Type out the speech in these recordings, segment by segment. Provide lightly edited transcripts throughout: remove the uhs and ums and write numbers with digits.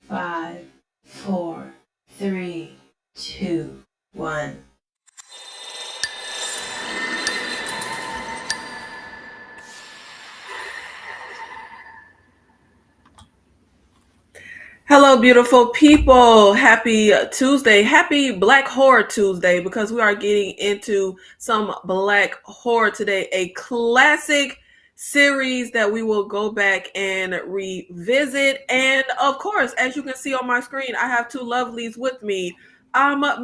5, 4, 3, 2, 1. Hello, beautiful people. Happy Tuesday. Happy Black Horror Tuesday because we are getting into some Black Horror today, a classic series that we will go back and revisit. And of course, as you can see on my screen, I have two lovelies with me.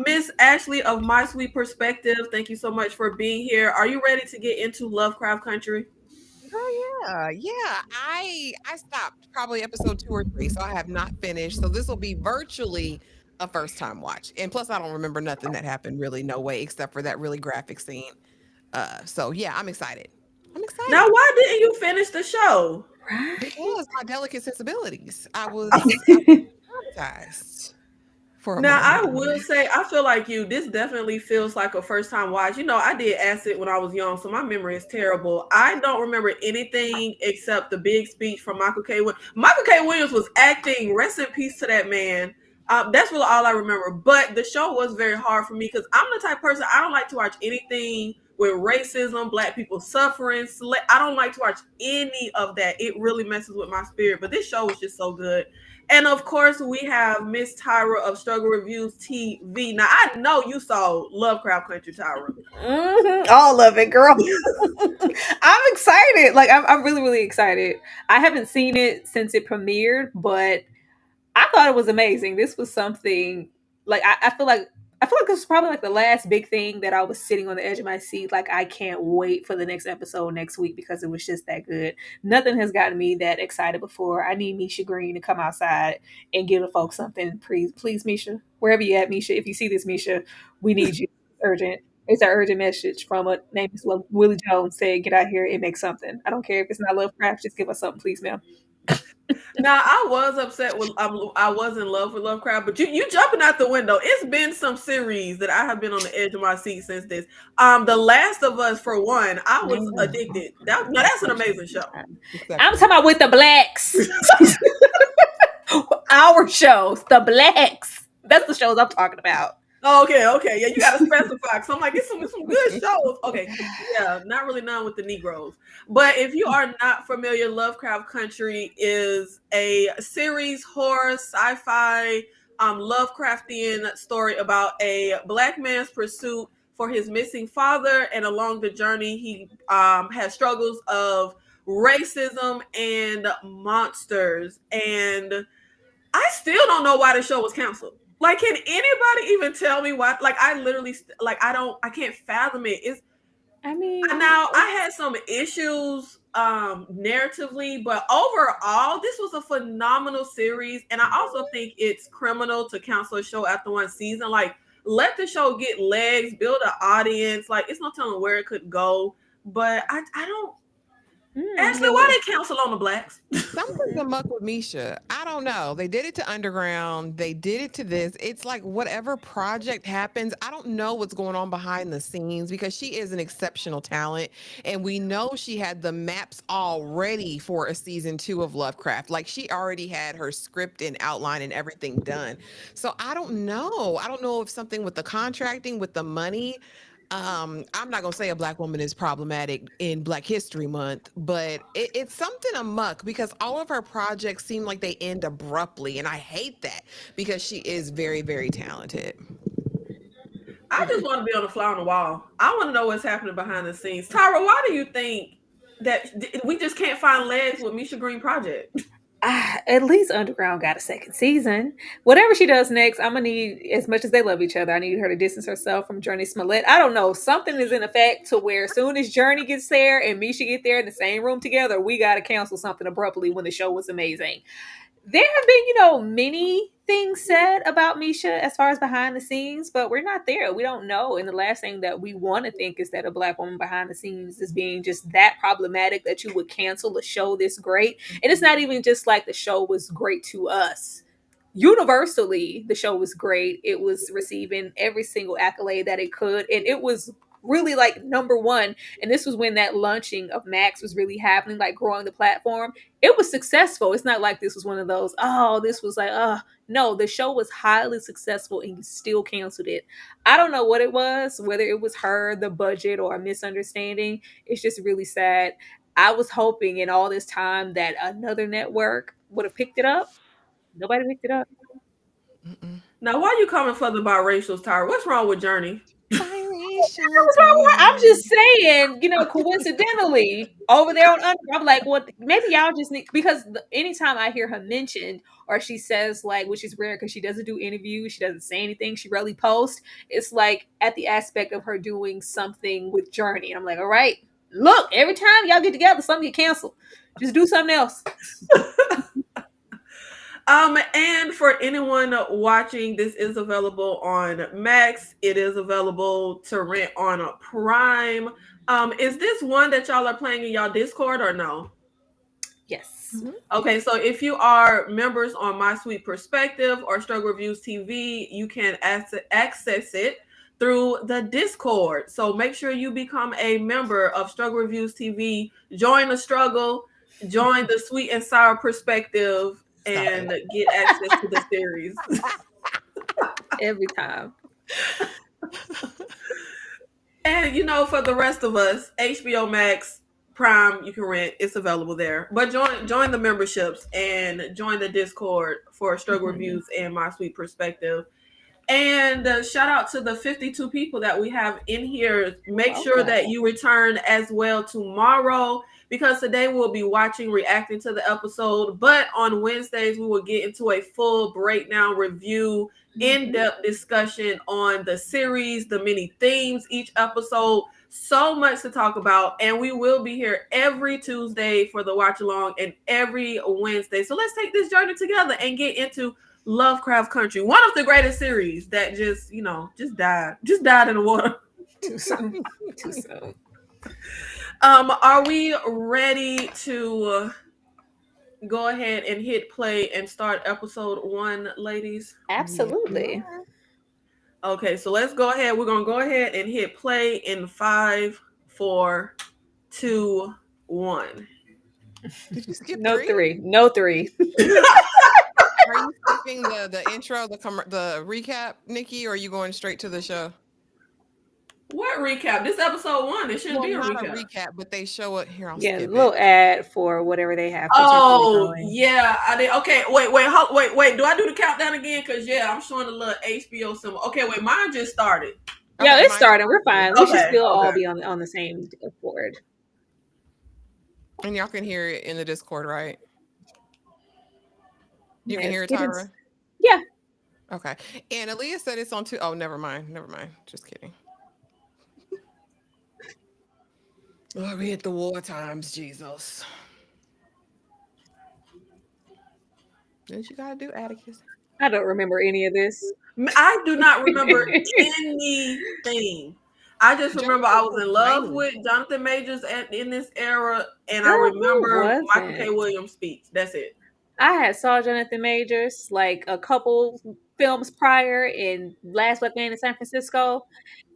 Miss Ashley of My Sweet Perspective, thank you so much for being here. Are you ready to get into Lovecraft Country? Yeah. I stopped probably episode 2 or 3, so I have not finished. So this will be virtually a first time watch. And plus I don't remember nothing that happened really, no way, except for that really graphic scene. So yeah, I'm excited. I'm Now, excited why didn't you finish the show? Right. because my delicate sensibilities. I was traumatized for a Now, I moment. will say, I feel like you. This definitely feels like a first time watch. I did acid when I was young, so my memory is terrible. I don't remember anything except the big speech from Michael K. Williams. Michael K. Williams was acting. Rest in peace to that man. That's really all I remember. But the show was very hard for me because I'm the type of person, I don't like to watch anything with racism, black people suffering. I don't like to watch any of that. It really messes with my spirit. But this show was just so good. And of course, we have Miss Tyra of Struggle Reviews TV. Now, I know you saw Lovecraft Country, Tyra. All of it, girl. I'm excited. Like I'm really, really excited. I haven't seen it since it premiered, but I thought it was amazing. This was something like I feel like this was probably like the last big thing that I was sitting on the edge of my seat. Like I can't wait for the next episode next week because it was just that good. Nothing has gotten me that excited before. I need Misha Green to come outside and give the folks something. Please, Misha, wherever you at, Misha. If you see this, Misha, we need you. Urgent. It's an urgent message from a name is Willie Jones saying, "Get out here and make something." I don't care if it's not Lovecraft. Just give us something, please, ma'am. Now, I was upset with, I was in love with Lovecraft, but you jumping out the window. It's been some series that I have been on the edge of my seat since this. The Last of Us, for one, I was Man. addicted. Now that's an amazing show. I'm Exceptional. talking about with the blacks. Our shows, the blacks. That's the shows I'm talking about. Okay, yeah, you got to specify. So I'm like, it's some good shows. Okay, yeah, not really none with the Negroes, but if you are not familiar, Lovecraft Country is a series horror sci-fi Lovecraftian story about a black man's pursuit for his missing father, and along the journey, he has struggles of racism and monsters, and I still don't know why the show was canceled. Like, can anybody even tell me why? Like, I literally, like, I can't fathom it. It's I mean, now I had some issues narratively, but overall, this was a phenomenal series, and I also think it's criminal to cancel a show after one season. Like, let the show get legs, build an audience. Like, it's no telling where it could go. But I don't. Ashley, yeah, why they cancel on the blacks? Something's amok with Misha. I don't know. They did it to Underground. They did it to this. It's like whatever project happens, I don't know what's going on behind the scenes because she is an exceptional talent. And we know she had the maps already for a season 2 of Lovecraft. Like she already had her script and outline and everything done. So I don't know. I don't know if something with the contracting, with the money, I'm not gonna say a black woman is problematic in Black History Month, but it's something amuck because all of her projects seem like they end abruptly, and I hate that because she is very, very talented. I just want to be on the fly on the wall. I want to know what's happening behind the scenes. Tyra, why do you think that we just can't find legs with Misha Green project? at least Underground got a second season. Whatever she does next, I'm gonna need as much as they love each other. I need her to distance herself from Jurnee Smollett. I don't know. Something is in effect to where as soon as Jurnee gets there and Misha get there in the same room together, we gotta cancel something abruptly when the show was amazing. There have been, many things said about Misha as far as behind the scenes, but we're not there. We don't know. And the last thing that we want to think is that a black woman behind the scenes is being just that problematic that you would cancel a show this great. And it's not even just like the show was great to us. Universally, the show was great. It was receiving every single accolade that it could, and it was really like number one. And this was when that launching of Max was really happening, like growing the platform. It was successful. It's not like this was one of those, oh, this was like, no, the show was highly successful and you still canceled it. I don't know what it was, whether it was her, the budget, or a misunderstanding. It's just really sad. I was hoping in all this time that another network would have picked it up. Nobody picked it up. Mm-mm. Now, why are you coming for the biracials, Tyra? What's wrong with Jurnee? Biracial I'm just girl. saying, coincidentally, over there on Under, I'm like, well, maybe y'all just need, because anytime I hear her mentioned or she says, like, which is rare because she doesn't do interviews, she doesn't say anything, she rarely posts. It's like at the aspect of her doing something with Jurnee. And I'm like, all right, look, every time y'all get together, something get canceled. Just do something else. And for anyone watching, this is available on Max. It is available to rent on a Prime. Is this one that y'all are playing in y'all Discord or no? Yes. Mm-hmm. Okay, so if you are members on My Sweet Perspective or Struggle Reviews TV, you can access it through the Discord. So make sure you become a member of Struggle Reviews TV. Join the struggle, join the Sweet and Sour Perspective, and get access to the series. Every time. And for the rest of us, HBO Max, Prime, you can rent. It's available there. But join the memberships and join the Discord for Struggle Reviews and My Sweet Perspective. And shout out to the 52 people that we have in here. Make sure that you return as well tomorrow, because today we'll be watching, reacting to the episode. But on Wednesdays, we will get into a full breakdown, review, in-depth discussion on the series, the many themes each episode. So much to talk about. And we will be here every Tuesday for the watch along and every Wednesday. So let's take this journey together and get into Lovecraft Country, one of the greatest series that just died in the water. Too soon. Too soon. Are we ready to go ahead and hit play and start episode 1, ladies? Absolutely. Okay, so let's go ahead. We're gonna go ahead and hit play in 5, 4, 2, 1. Did you skip No 3? 3. No 3. Are you skipping the intro, the recap, Nikki, or are you going straight to the show? What recap? This episode 1. It shouldn't be a not recap. a recap, but they show it here. I'll Yeah, a skip little it. ad for whatever they have. Oh, going. yeah, I did. Okay, wait. Do I do the countdown again? Because, I'm showing a little HBO symbol. Okay, wait, mine just started. Yeah, Okay, it's starting. We're fine. We should still all be on the same board. And y'all can hear it in the Discord, right? You can hear it, Tyra? Yeah. Okay. And Aaliyah said it's on 2. Oh, never mind. Just kidding. Oh, we hit the war times, Jesus. What you gotta do, Atticus? I don't remember any of this. I do not remember anything. I just remember I was in love with Jonathan Majors in this era, and I remember Michael K. Williams' speech. That's it. I had saw Jonathan Majors like a couple films prior in Last Black Man in San Francisco.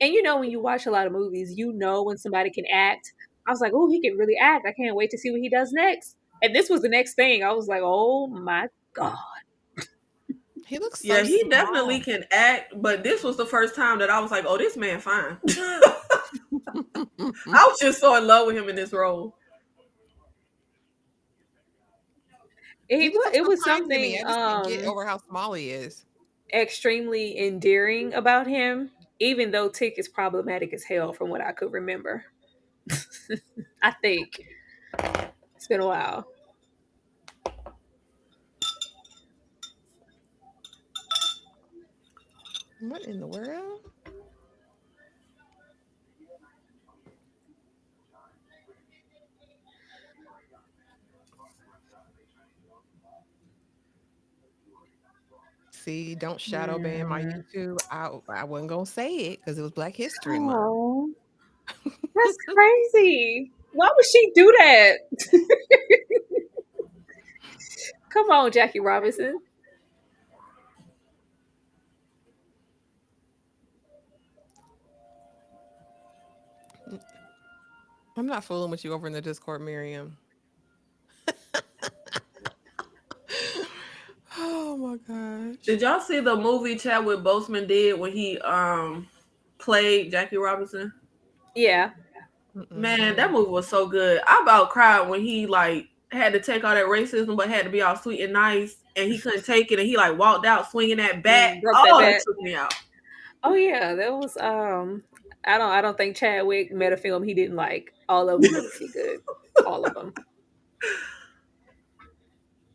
And when you watch a lot of movies, when somebody can act. I was like, oh, he can really act. I can't wait to see what he does next. And this was the next thing. I was like, oh my God. He looks so he small. Definitely can act, but this was the first time that I was like, oh, this man fine. I was just so in love with him in this role. It was something. I just can't get over how small he is. Extremely endearing about him, even though Tick is problematic as hell from what I could remember. I think it's been a while. What in the world? See, don't shadow ban my YouTube. I wasn't gonna say it because it was Black History Month. That's crazy. Why would she do that? Come on, Jackie Robinson. I'm not fooling with you over in the Discord, Miriam. Oh my gosh. Did y'all see the movie Chadwick Boseman did when he played Jackie Robinson? Yeah. Man, Mm-mm. that movie was so good. I about cried when he like had to take all that racism, but had to be all sweet and nice, and he couldn't take it, and he like walked out swinging that bat. Broke that Oh, it bat. took me out. Oh yeah, that was I don't think Chadwick made a film he didn't like. All of them were pretty good. All of them.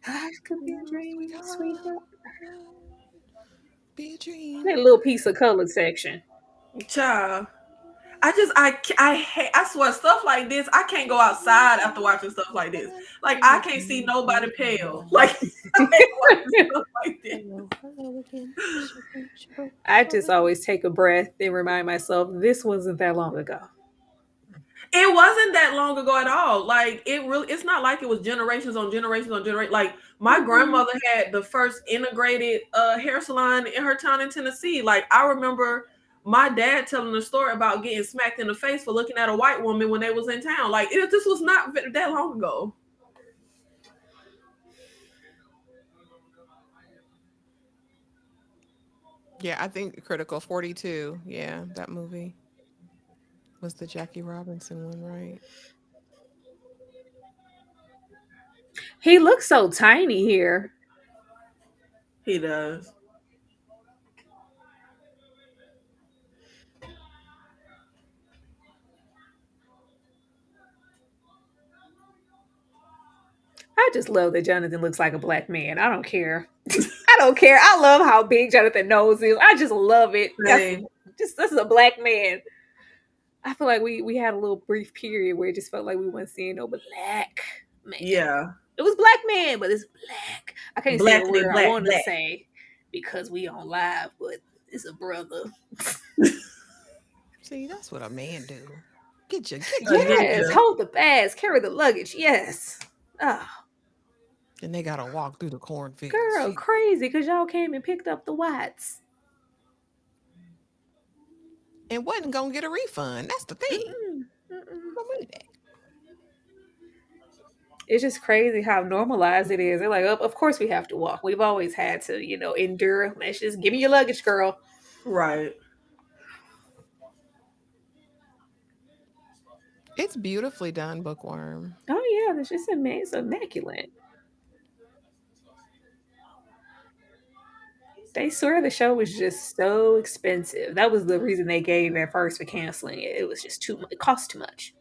Life could be a dream, sweetheart. Be a dream. That little piece of colored section. Child, I hate. I swear, stuff like this. I can't go outside after watching stuff like this. Like I can't see nobody pale. Like I hate watching stuff like this. Hello again. I just always take a breath and remind myself this wasn't that long ago. It wasn't that long ago at all. Like it's not like it was generations on generations on generations. Like my grandmother had the first integrated hair salon in her town in Tennessee. Like I remember my dad telling a story about getting smacked in the face for looking at a white woman when they was in town. Like this was not that long ago. Yeah, I think Critical 42. Yeah, that movie was the Jackie Robinson one, right? He looks so tiny here. He does. I just love that Jonathan looks like a black man. I don't care. I don't care. I love how big Jonathan nose is. I just love it. Same. Just this is a black man. I feel like we had a little brief period where it just felt like we weren't seeing no black man. Yeah. It was black man, but it's black. I can't say the Blackity word I black want to black. say because we on live, but it's a brother. See, that's what a man do. Get A your Yes, ninja. hold the bags, carry the luggage. Yes. Oh, and they gotta walk through the cornfields. girl, crazy because y'all came and picked up the whites. And wasn't gonna get a refund. That's the thing. Mm-mm, mm-mm. My money back. It's just crazy how normalized it is. They're like, oh, of course we have to walk. We've always had to, endure. Let's just give me your luggage, girl. Right. It's beautifully done, Bookworm. Oh yeah, it's immaculate. They swear the show was just so expensive. That was the reason they gave at first for canceling it. It was just too much. It cost too much.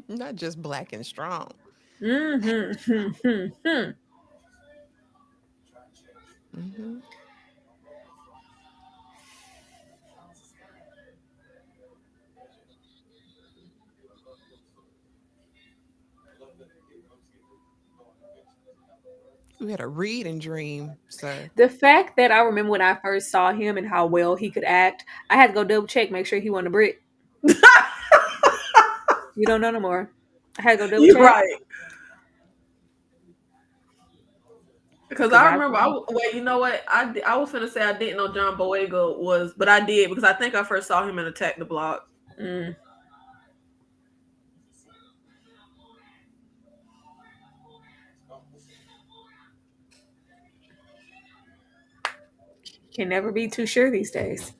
Not just black and strong. Mm-hmm. Hmm. We had a read and dream, sir. The fact that I remember when I first saw him and how well he could act, I had to go double check, make sure he wasn't a Brit. You don't know no more. I had to go double You're check right. Because because I I. remember, wait, you know what? I was gonna say I didn't know John Boyega was, but I did because I think I first saw him in Attack the Block. Mm, can never be too sure these days.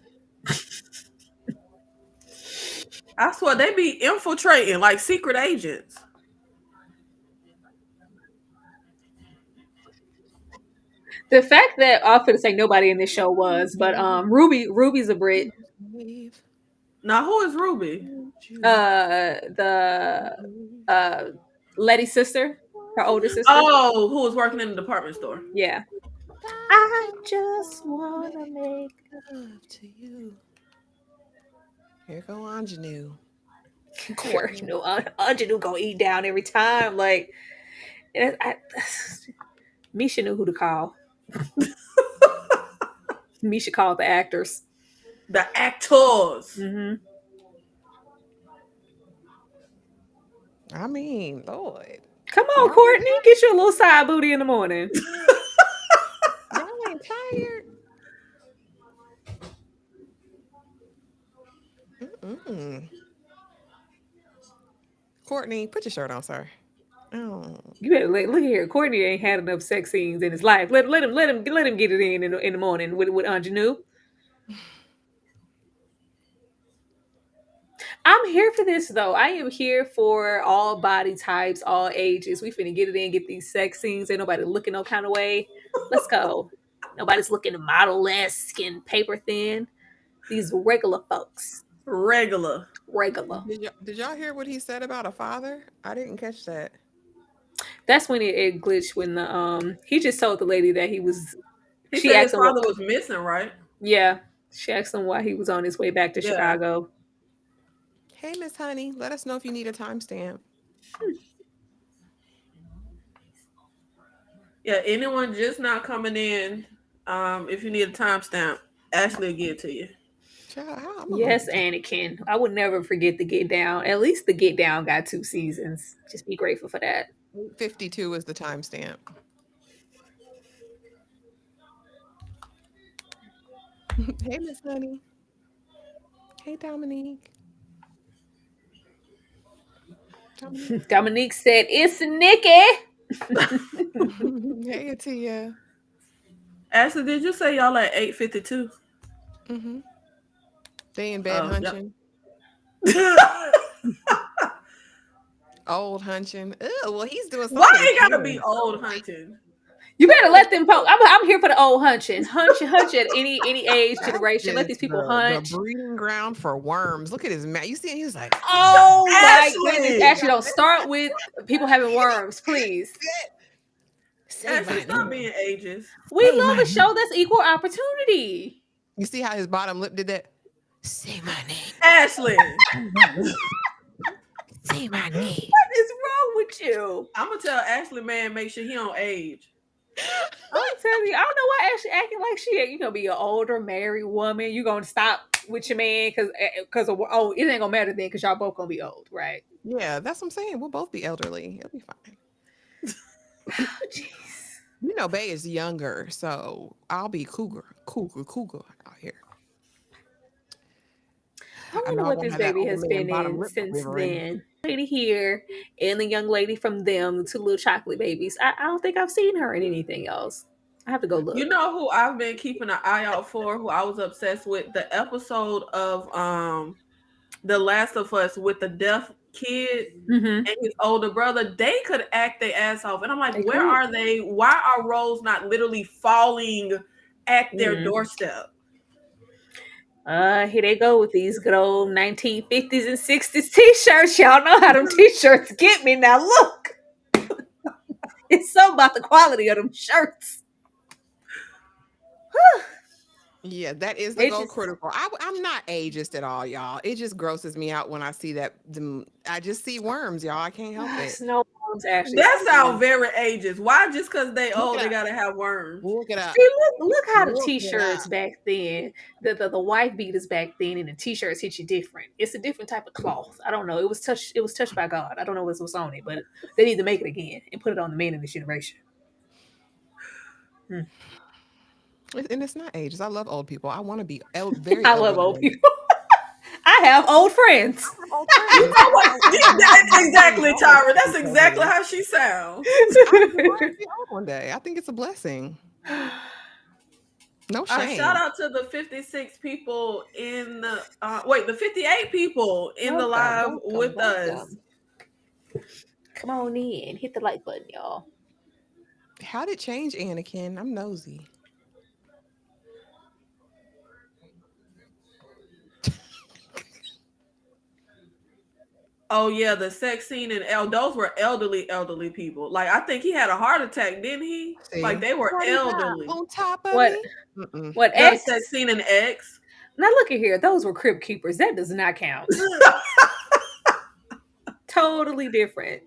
I swear they be infiltrating like secret agents. The fact that I'm gonna say nobody in this show was, but Ruby's a Brit. Wave. Now who is Ruby? The Letty's sister, her older sister. Oh, who was working in the department store? Yeah. I just wanna make. Love to you. Here go Ingenue. Sure, Courtney. Anjanu gonna eat down every time. Like, Misha knew who to call. Misha called the actors. The actors. Mm-hmm. I mean, Lord. Come on, Marvin Courtney, get you a little side booty in the morning. Y'all ain't tired. Mm-mm. Courtney, put your shirt on, sir. Oh. You better look here. Courtney ain't had enough sex scenes in his life. Let him get it in the morning with Jurnee. I'm here for this though. I am here for all body types, all ages. We finna get it in, get these sex scenes. Ain't nobody looking no kind of way. Let's go. Nobody's looking model-esque and paper thin. These regular folks. Regular. Regular. Did y'all hear what he said about a father? I didn't catch that. That's when it glitched when the he just told the lady that he was He she said his asked him father was missing, right? yeah. She asked him why he was on his way back to Yeah. Chicago. Hey, Miss Honey, let us know if you need a timestamp. Yeah, anyone just not coming in, if you need a timestamp, Ashley will give it to you. Yes, Anakin. I would never forget the Get Down. At least the Get Down got 2 seasons. Just be grateful for that. 52 is the timestamp. Hey, Miss Honey. Hey, Dominique. Dominique said, "It's Nikki." Hey, Atia. Ashley, did you say y'all at 8:52? Mm-hmm. They in bed hunching. Yep. Old hunching. Ew, well, he's doing something. Why it gotta be old hunching? You better let them poke. I'm here for the old hunching. Hunch at any age generation. Let these people hunch. The breeding ground for worms. Look at his mouth. You see, he's like, oh Ashley! my goodness. Ashley, don't start with people having worms, please. Ashley, stop being ages. We love a show that's equal opportunity. You see how his bottom lip did that? Say my name. Ashley. Say my name. What is wrong with you? I'm gonna tell Ashley, man, make sure he don't age. I'm telling you, I don't know why Ashley acting like she. You gonna be an older married woman. You gonna stop with your man because it ain't gonna matter then because y'all both gonna be old, right? Yeah, that's what I'm saying. We'll both be elderly. It'll be fine. Oh, jeez. You know, Bay is younger, so I'll be cougar out here. I wonder what this baby has been in since then. Lady here and the young lady from them, the 2 little chocolate babies. I don't think I've seen her in anything else. I have to go look. You know who I've been keeping an eye out for, who I was obsessed with? The episode of The Last of Us with the deaf kid and his older brother. They could act their ass off. And I'm like, where are they? Why are roles not literally falling at their doorstep? Here they go with these good old 1950s and 60s t-shirts. Y'all know how them t-shirts get me. Now look. It's so about the quality of them shirts. Yeah, that is the goal critical. I'm not ageist at all, y'all. It just grosses me out when I see that. I just see worms, y'all. I can't help it. No worms, Ashley. That sounds very ageist. Why just because they old, they gotta have worms? Look it up. See, look how the t-shirts back then, the wife beaters back then, and the t-shirts hit you different. It's a different type of cloth. I don't know. It was touched by God. I don't know what's on it, but they need to make it again and put it on the men in this generation. And it's not ages. I love old people. I want to be very. I love old people. I have old friends. Old friends. Exactly, Tyra. That's exactly how she sounds. I want to be old one day. I think it's a blessing. No shame. Shout out to the 56 people in the the 58 people in the live with us. Come on in, hit the like button, y'all. How did it change, Anakin? I'm nosy. Oh yeah, the sex scene and those were elderly people. Like I think he had a heart attack, didn't he? See? Like they were elderly. On top of what X? The sex scene in X. Now look at here, those were crib keepers. That does not count. Totally different.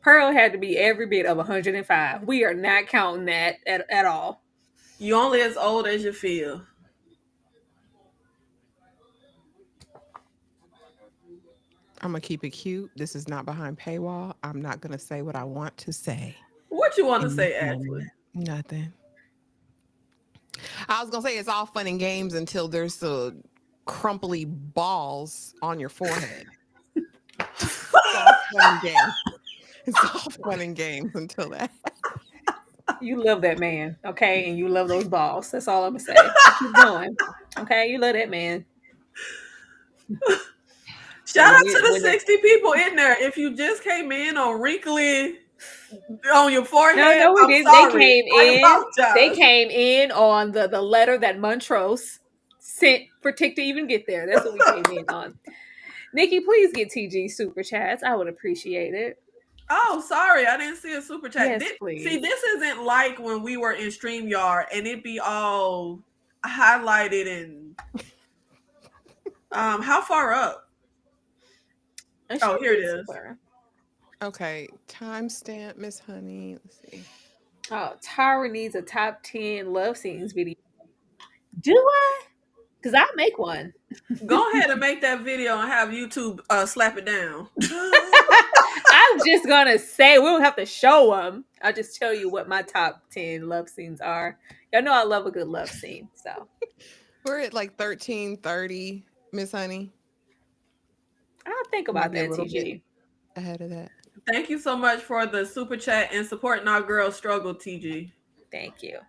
Pearl had to be every bit of 105. We are not counting that at all. You only as old as you feel. I'm going to keep it cute. This is not behind paywall. I'm not going to say what I want to say. What you want to say, Ashley? Nothing. I was going to say it's all fun and games until there's the crumply balls on your forehead. It's all fun and games. It's all fun and games until that. You love that man, okay? And you love those balls. That's all I'm gonna say. You keep going. Okay, you love that man. Shout So out when to it the when it 60 people in there. If you just came in on wrinkly on your no, forehead, no, we I'm didn't. They sorry. came I in. They apologize. came in on the letter that Montrose sent for Tick to even get there. That's what we came in on. Nikki, please get TG super chats. I would appreciate it. Oh, sorry. I didn't see a super chat. Yes, See, please. this isn't like when we were in StreamYard and it be all highlighted and how far up? It Oh, should here it be is. somewhere. Okay, timestamp, Miss Honey. Let's see. Oh, Tara needs a top 10 love scenes video. Do I? Because I'll make one. Go ahead and make that video and have YouTube slap it down. I'm just gonna say we don't have to show them. I'll just tell you what my top 10 love scenes are. Y'all know I love a good love scene, so We're at like 13:30, Miss Honey. I'll think Might about be a that, little bit TG. ahead of that. Thank you so much for the super chat and supporting our girl struggle, TG. Thank you.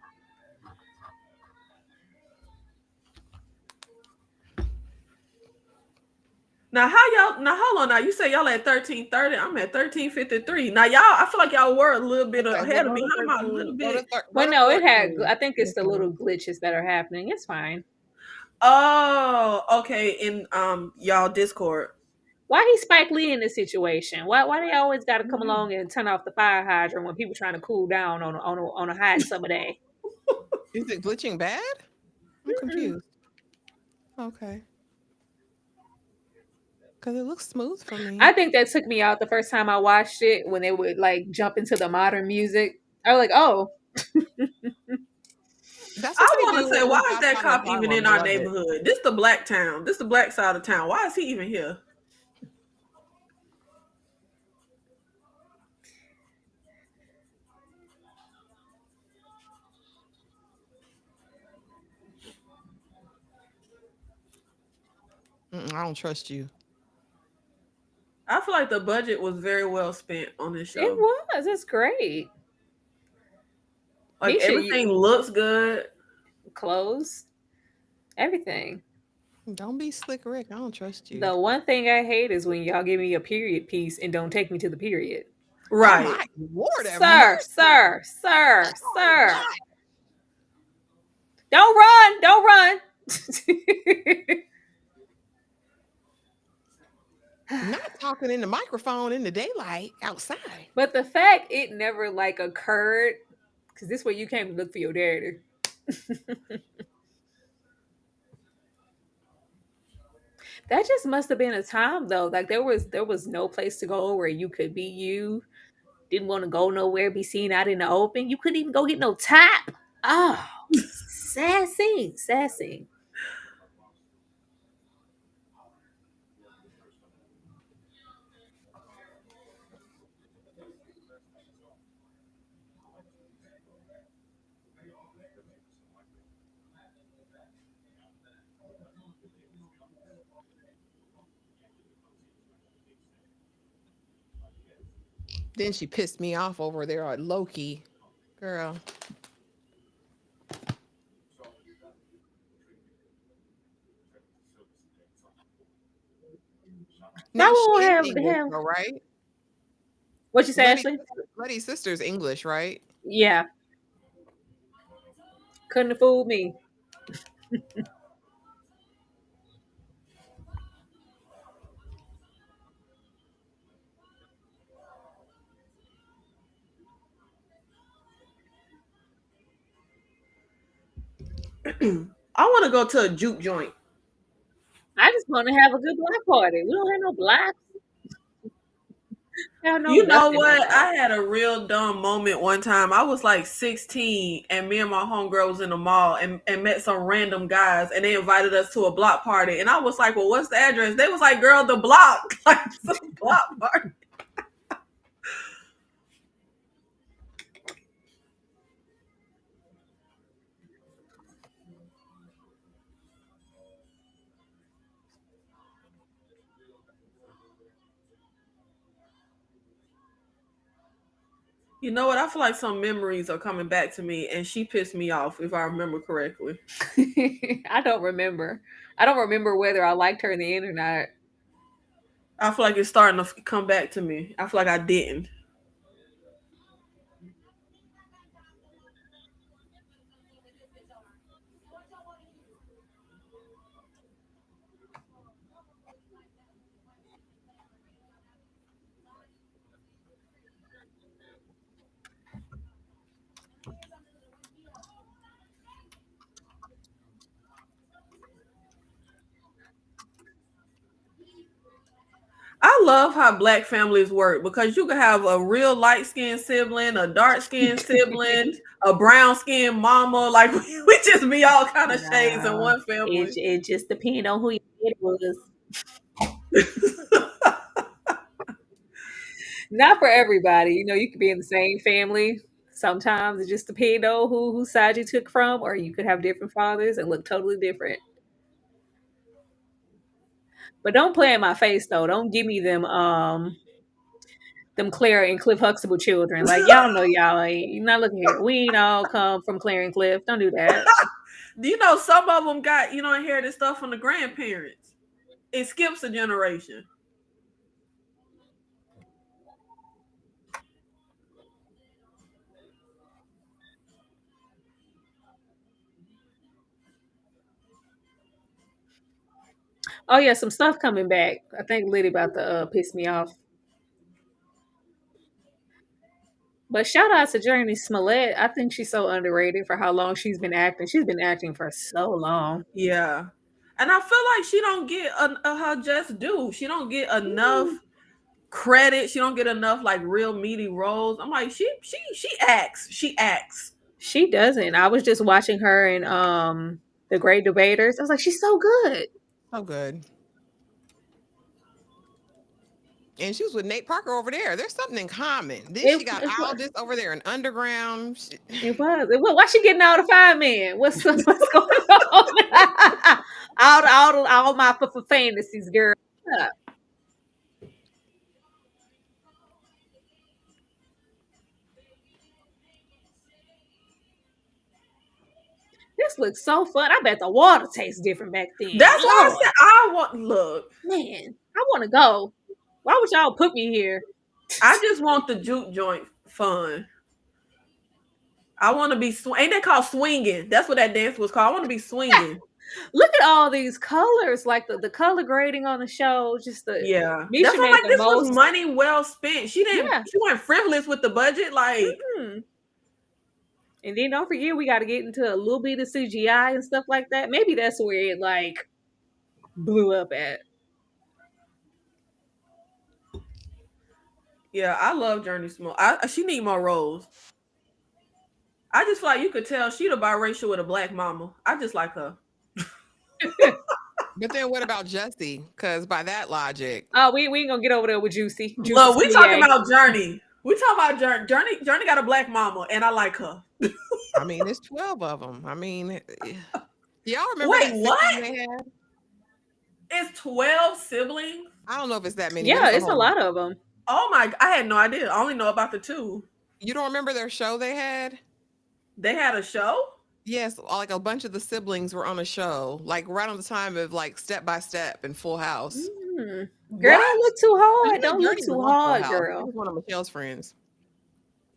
Now how y'all now hold on now. You say y'all at 13:30. I'm at 13:53. Now y'all, I feel like y'all were a little bit Okay, well ahead of go me. to How am I a 13. little Go to bit? go Well, to no, it had. 14. I think it's Miss the Honey. little glitches that are happening. It's fine. Oh, okay. In y'all Discord. Why he Spike Lee in this situation? Why they always got to come along and turn off the fire hydrant when people trying to cool down on a hot summer day? Is it glitching bad? I'm Mm-mm. confused. Okay. Because it looks smooth for I me. think that took me out the first time I watched it when they would like jump into the modern music. I was like, oh, That's what I they want do to say, when we why is bounce that out of cop even asylum. in I our love it. neighborhood? This the black town. This the black side of town. Why is he even here? I don't trust you. I feel like the budget was very well spent on this it show. was. It's great. Like Misha, everything looks good. clothes, everything. Don't be slick, Rick. I don't trust you. The one thing I hate is when y'all give me a period piece and don't take me to the period. Oh Right. my Lord, have Sir, mercy. sir, sir, Oh sir. God. Don't run, don't run. Not talking in the microphone in the daylight outside. But the fact it never like occurred, because this way you came to look for your daddy. That just must have been a time though. Like there was no place to go where you could be you. Didn't want to go nowhere, be seen out in the open. You couldn't even go get no tap. Oh, sad scene, sad scene. Then she pissed me off over there at Loki. Girl. That Now she won't is have English him. though, right? What you say, Ashley? Letty's sister's English, right? Yeah, couldn't have fooled me. I want to go to a juke joint. I just want to have a good black party. We don't have no blacks. We don't know You know nothing no what? more. I had a real dumb moment one time. I was like 16 and me and my homegirl was in the mall and met some random guys and they invited us to a block party. And I was like, well, what's the address? They was like, girl, the block. Like some block party. You know what? I feel like some memories are coming back to me, and she pissed me off if I remember correctly. I don't remember. I don't remember whether I liked her in the end or not. I feel like it's starting to come back to me. I feel like I didn't. I love how black families work because you can have a real light skinned sibling, a dark skinned sibling, a brown skinned mama. Like we just be all kind of shades in Nah, one family. it just depends on who your kid was. Not for everybody. You know, you could be in the same family. Sometimes it just depends on whose side you took from, or you could have different fathers and look totally different. But don't play in my face though. Don't give me them Claire and Cliff Huxtable children. Like y'all know y'all ain't. You're not looking here. We ain't all come from Claire and Cliff. Don't do that. You know, some of them got, inherited stuff from the grandparents. It skips a generation. Oh yeah, some stuff coming back. I think Liddy about to piss me off. But shout out to Jurnee Smollett. I think she's so underrated for how long she's been acting. She's been acting for so long. Yeah. And I feel like she don't get her just due. She don't get enough Mm. credit. She don't get enough like real meaty roles. I'm like, she acts. She acts. She doesn't. I was just watching her in The Great Debaters. I was like, she's so good. So good. And she was with Nate Parker over there. There's something in common. Then It, she got it was. Aldous over there in Underground. It was. Why she getting all the firemen? What's going on? all my fantasies, girl. Yeah. This looks so fun. I bet the water tastes different back then. That's why I Lord, said I want look. man, I want to go. Why would y'all put me here? I just want the juke joint fun. I want to be ain't that called swinging? That's what that dance was called. I want to be swinging. Look at all these colors, like the color grading on the show. Just the Yeah, that's Misha what I'm made like. the This was most. money well spent. She didn't. Yeah. She went frivolous with the budget. Like, Hmm. And then don't forget, we got to get into a little bit of CGI and stuff like that. Maybe that's where it like blew up at. yeah, I love Jurnee Smollett. She need more roles. I just feel like you could tell she the biracial with a black mama. I just like her. But then what about Jesse? Because by that logic, Oh, we ain't gonna get over there with Juicy Look, we talking Smollett. about Jurnee. We talking about Journey. Journey got a black mama, and I like her. I mean, there's 12 of them. I mean, y'all remember Wait, that sitcom what? they had? It's 12 siblings. I don't know if it's that many, but Yeah, it's a it's a whole. lot of them. Oh my! I had no idea. I only know about the two. You don't remember their show they had? They had a show. Yes, like a bunch of the siblings were on a show, like right on the time of like Step by Step and Full House. Mm. Girl, don't What? look too I hard. think Don't look Jurnee was too on Full hard, House. He girl. was one of Michelle's friends.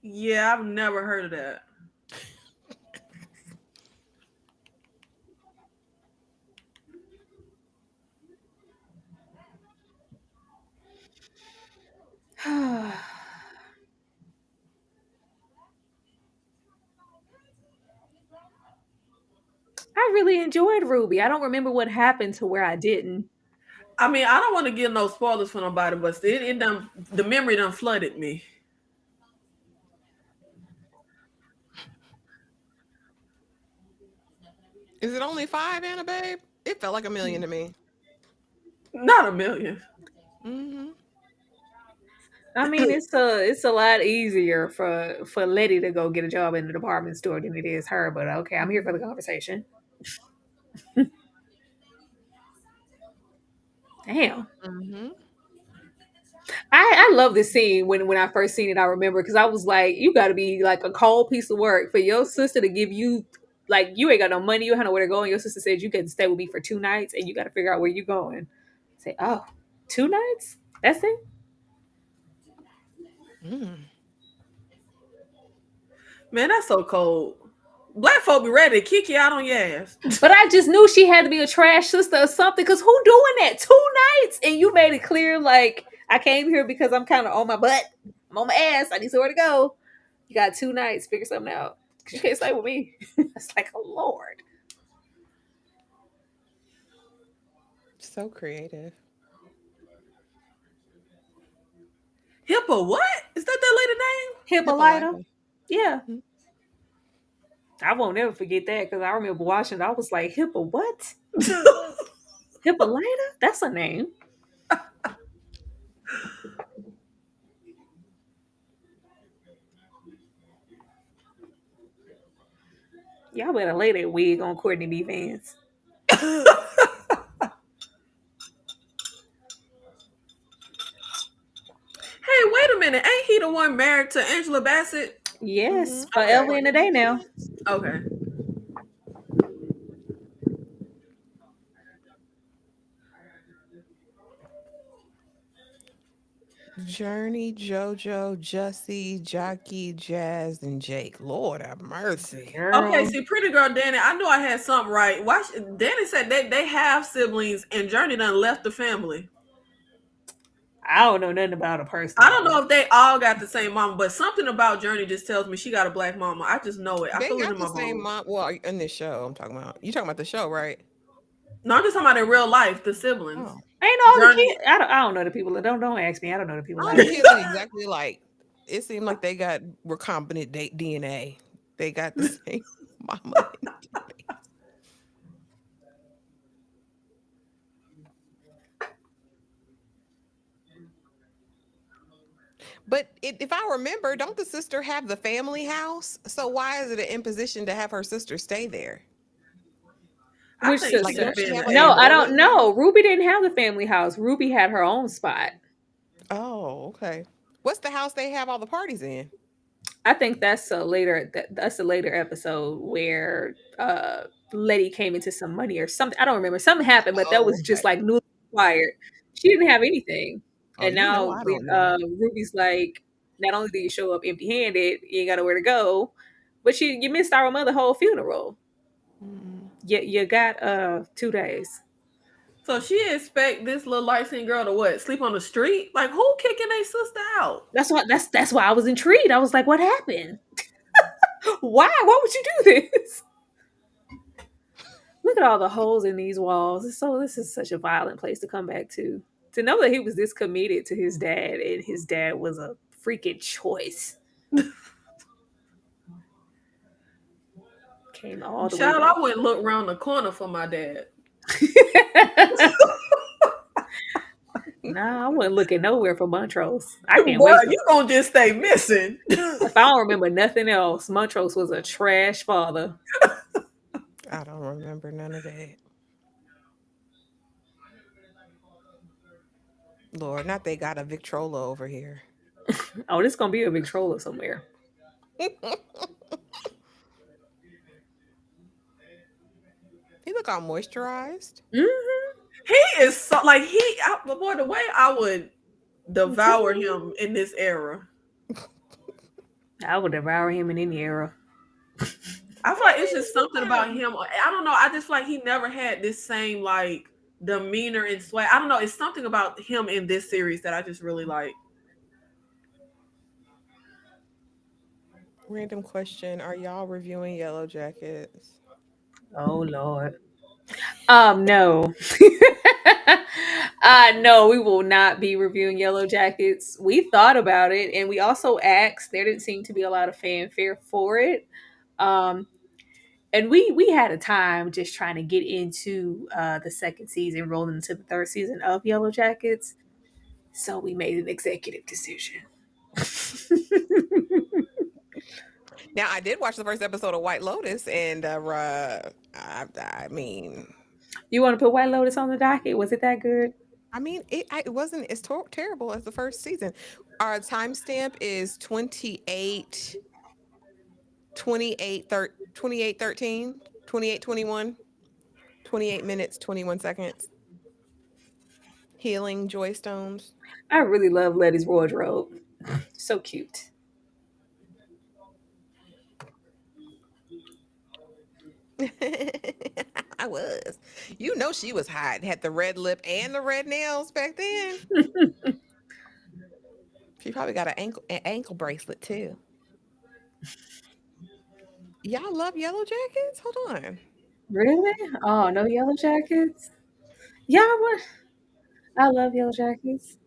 Yeah, I've never heard of that. I really enjoyed Ruby. I don't remember what happened to where I didn't. I mean, I don't want to give no spoilers for nobody, but it done the memory done flooded me. Is it only five, Anna Babe? It felt like a million to me. Not a million. Hmm. I mean, it's a lot easier for Letty to go get a job in the department store than it is her. But okay, I'm here for the conversation. Damn. Hmm. I love this scene when I first seen it. I remember because I was like, you got to be like a cold piece of work for your sister to give you like you ain't got no money, you don't know where to go, and your sister said you can stay with me for 2 nights, and you got to figure out where you going. Say, oh, 2 nights? That's it. Mm. Man, that's so cold. Black folk be ready to kick you out on your ass. But I just knew she had to be a trash sister or something. Because who doing that 2 nights? And you made it clear like I came here because I'm kind of on my butt, I'm on my ass. I need somewhere to go. You got 2 nights. Figure something out. Because you can't stay with me. It's like, oh Lord. So creative. Hippo, what? Is that lady Hippolyta. Hippolyta. Yeah. Mhm. I won't never forget that because I remember watching it. I was like, Hippo, what? name? Hippolyta? That's a name. Y'all better lay that wig on Courtney B. Vance. Hey, wait a minute. Ain't he the one married to Angela Bassett? Yes, Mhm. I got forever and a Courtney day B. now. Vance. Okay. Jurnee, JoJo, Jussie, Jockey, Jazz, and Jake. Lord have mercy. Okay, Girl. see, Pretty Girl Danny, I knew I had something right. Why? Danny said they have siblings, and Jurnee done left the family. I don't know nothing about her I don't personally. know if they all got the same mama, but something about Jurnee just tells me she got a black mama. I just know it. I They feel it got in the my same bones. mom. Well, in this show, I'm talking about. You talking about the show, right? No, I'm just talking about in real life, the siblings. Oh, Ain't all the Jurnee. kids. I don't know the people. Don't ask me. I don't know the people all like the that. kids ain't exactly like. It seemed like they got recombinant DNA. They got the same mama. But if I remember, don't the sister have the family house? So why is it an imposition to have her sister stay there? I Which think Like, she sister? don't just she being have an like a No, a I boiler don't hole. room? know. Ruby didn't have the family house. Ruby had her own spot. Oh, okay. What's the house they have all the parties in? I think that's a later episode where Letty came into some money or something. I don't remember. Something happened, but that Oh, was just okay. like newly acquired. She didn't have anything. Oh, And you know now I don't know. Ruby's like, not only do you show up empty handed, you ain't got nowhere to go, but you missed our mother whole funeral. Mm. You got 2 days. So she expect this little light skinned girl to what? Sleep on the street? Like who kicking their sister out? That's why I was intrigued. I was like, what happened? Why? Why would you do this? Look at all the holes in these walls. So this is such a violent place to come back to. To know that he was this committed to his dad and his dad was a freaking choice. Came all the way Child, back. I wouldn't look around the corner for my dad. Nah, I wasn't looking nowhere for Montrose. I can't Boy, wait for you gonna just stay missing. if I don't remember nothing else, Montrose was a trash father. I don't remember none of that. Lord, not they got a Victrola over here. Oh, this gonna be a Victrola somewhere. He look all moisturized. Mm-hmm. He is so like boy, the way I would devour him in this era. I would devour him in any era. I feel like it's just something about him. I don't know. I just feel like he never had this same like demeanor and swag. I don't know. It's something about him in this series that I just really like. Random question: are y'all reviewing Yellow Jackets? Oh Lord. No. No, we will not be reviewing Yellow Jackets. We thought about it and we also asked. There didn't seem to be a lot of fanfare for it. Um, and we had a time just trying to get into the second season, rolling into the third season of Yellow Jackets. So we made an executive decision. Now, I did watch the first episode of White Lotus, and I mean, You want to put White Lotus on the docket? Was it that good? I mean, it wasn't as terrible as the first season. Our timestamp is 28 13, 28 21, 28 minutes 21 seconds. Healing joy stones. I really love Letty's wardrobe. So cute. I was. You know she was hot. Had the red lip and the red nails back then. She probably got an ankle bracelet too. Y'all love yellow jackets? Hold on. Really? Oh, no yellow jackets? Yeah, I love yellow jackets.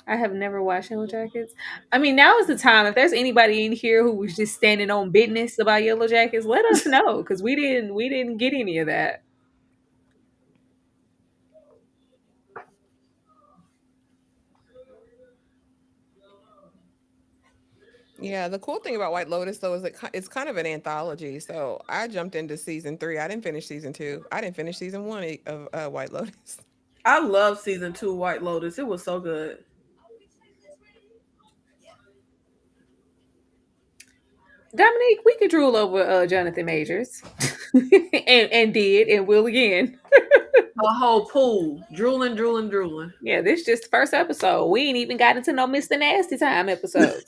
I have never watched Yellow Jackets. I mean, now is the time. If there's anybody in here who was just standing on business about Yellow Jackets, let us know because we didn't get any of that. Yeah, the cool thing about White Lotus though is it's kind of an anthology. So I jumped into season 3. I didn't finish season 2. I didn't finish season 1 of White Lotus. I love season 2 White Lotus. It was so good. Dominique, we could drool over Jonathan Majors, and did and will again. A whole pool, drooling, drooling, drooling. Yeah, this just the first episode. We ain't even got into no Mr. Nasty Time episodes.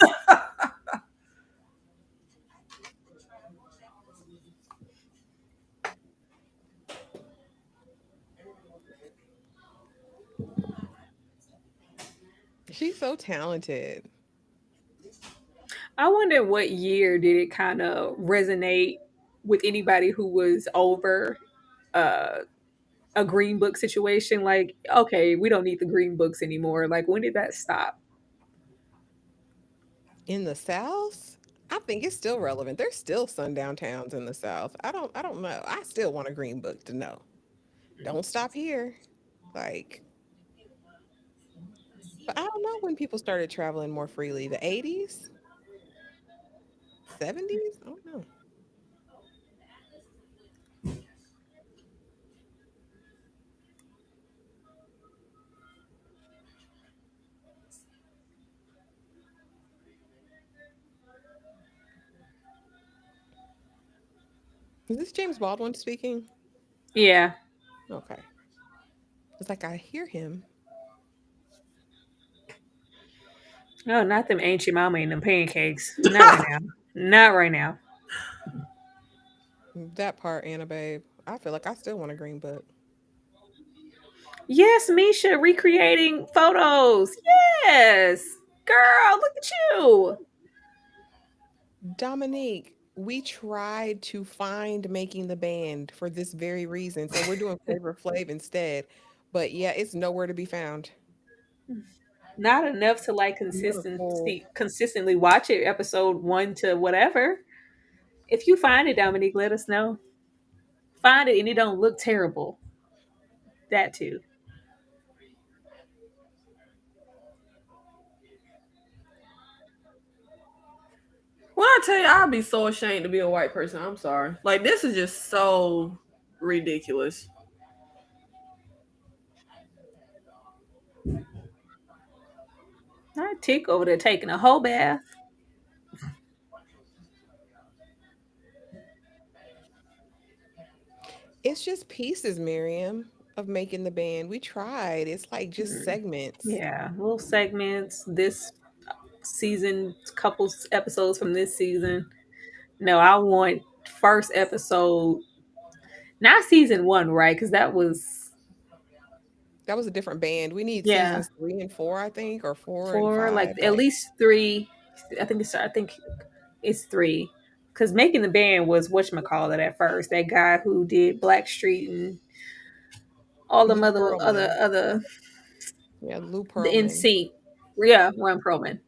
She's so talented. I wonder what year did it kind of resonate with anybody who was over uh, a green book situation. Like, okay, we don't need the green books anymore. Like, when did that stop? In the South, I think it's still relevant. There's still sundown towns in the South. I don't know. I still want a green book to know. Don't stop here. Like, but I don't know when people started traveling more freely. The 80s? 70s? I don't know. Is this James Baldwin speaking? Yeah. Okay. It's like I hear him. No, not them ancient mama and them pancakes. Not right now. Not right now. That part, Anna Babe. I feel like I still want a green book. Yes, Misha recreating photos. Yes. Girl, look at you. Dominique, we tried to find making the band for this very reason. So we're doing Flavor Flav instead. But yeah, it's nowhere to be found. Not enough to like Beautiful. consistently watch it episode 1 to whatever. If you find it, Dominique, let us know. Find it and it don't look terrible. That too. When I tell you, I'd be so ashamed to be a white person. I'm sorry. Like, this is just so ridiculous. I tick over there taking a whole bath. It's just pieces, Miriam, of making the band. We tried. It's like just Mm. segments. Yeah, little segments. This season, couple episodes from this season. No, I want first episode, not season 1, right? Because that was That was a different band. We need yeah seasons 3 and 4, I think, or four and 4, like five. at Like least 3. I think it's 3. Because making the band was whatchamacallit at first. That guy who did Blackstreet and all them Lou other Pearlman. Yeah, Lou the Pearlman. NC. Yeah, Ron Perlman.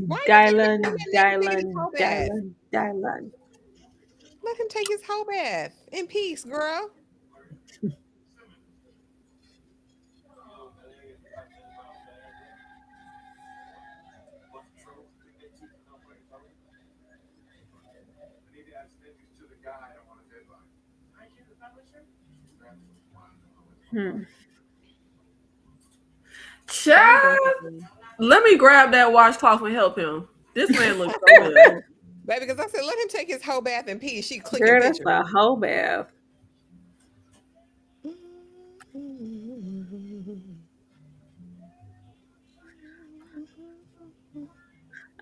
Why you can't just come Dylan, and let him take his Dylan, whole bath? Dylan, Dylan. Let him take his whole bath in peace, girl. Hmm. They Child, definitely. let me grab that washcloth and help him. This man looks so good. Baby, because I said, let him take his whole bath in peace. She clicking Girl, that's pictures. a whole bath.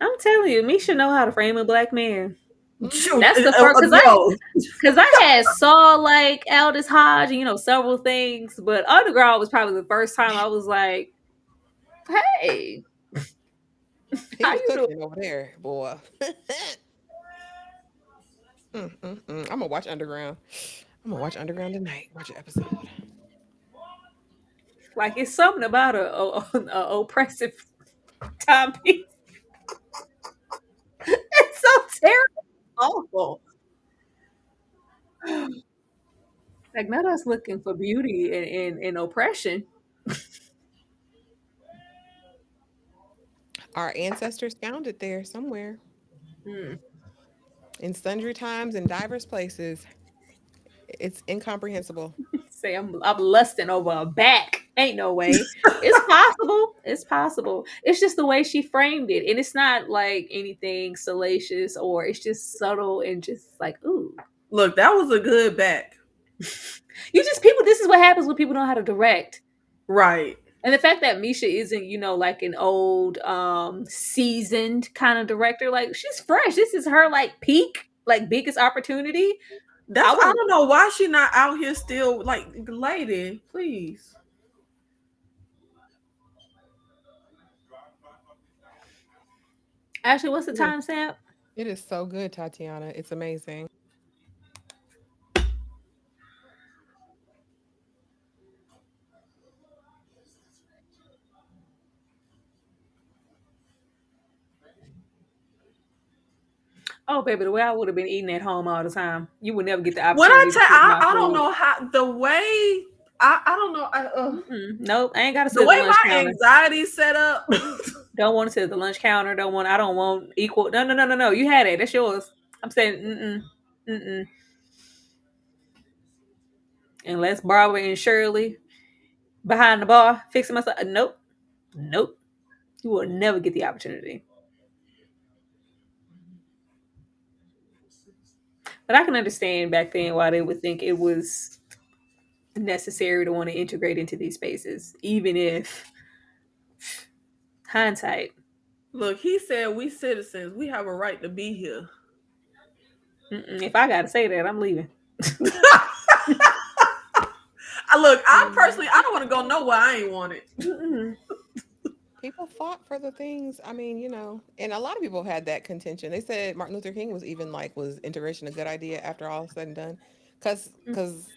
I'm telling you, Misha know how to frame a black man. Mhm. Shoot, That's the first yo, because I had saw like Aldous Hodge and several things, but Underground was probably the first time I was like, "Hey, He how was you doing?" cooking over there, boy. I'm gonna watch Underground. I'm gonna watch Underground tonight. Watch an episode. Like it's something about a oppressive timepiece. It's so terrible, awful. Like not us looking for beauty in oppression. Our ancestors found it there somewhere Hmm. in sundry times in diverse places. It's incomprehensible. Say I'm lusting over a back. Ain't no way. It's possible. It's possible. It's just the way she framed it, and it's not like anything salacious or it's just subtle and just like ooh. look, that was a good back. You just people. This is what happens when people know how to direct. Right. And the fact that Misha isn't, like an old, seasoned kind of director, like she's fresh. This is her like peak, like biggest opportunity. That's I I would don't know why she not out here still like lady, please. actually. What's the It is, timestamp? it is so good, Tatiana. It's amazing. Oh, baby, the way I would have been eating at home all the time, you would never get the When I opportunity to tell cook my I don't food. know how the way I don't know Nope, I ain't got to the sit at the way lunch my counter. anxiety set up. Don't want to sit at the lunch counter. Don't want. I don't want equal. No, no, no, no, no. You had it. That's yours. I'm saying, mm. Unless Barbara and Shirley behind the bar fixing myself. Nope, nope. You will never get the opportunity. But I can understand back then why they would think it was necessary to want to integrate into these spaces, even if hindsight. Look, he said we citizens, we have a right to be here. If I got to say that, I'm leaving. Look, I Mm. personally I don't want to go nowhere I ain't want it. Mm-mm. People fought for the things. I mean, and a lot of people had that contention. They said Martin Luther King was even like, was integration a good idea after all is said and done? Because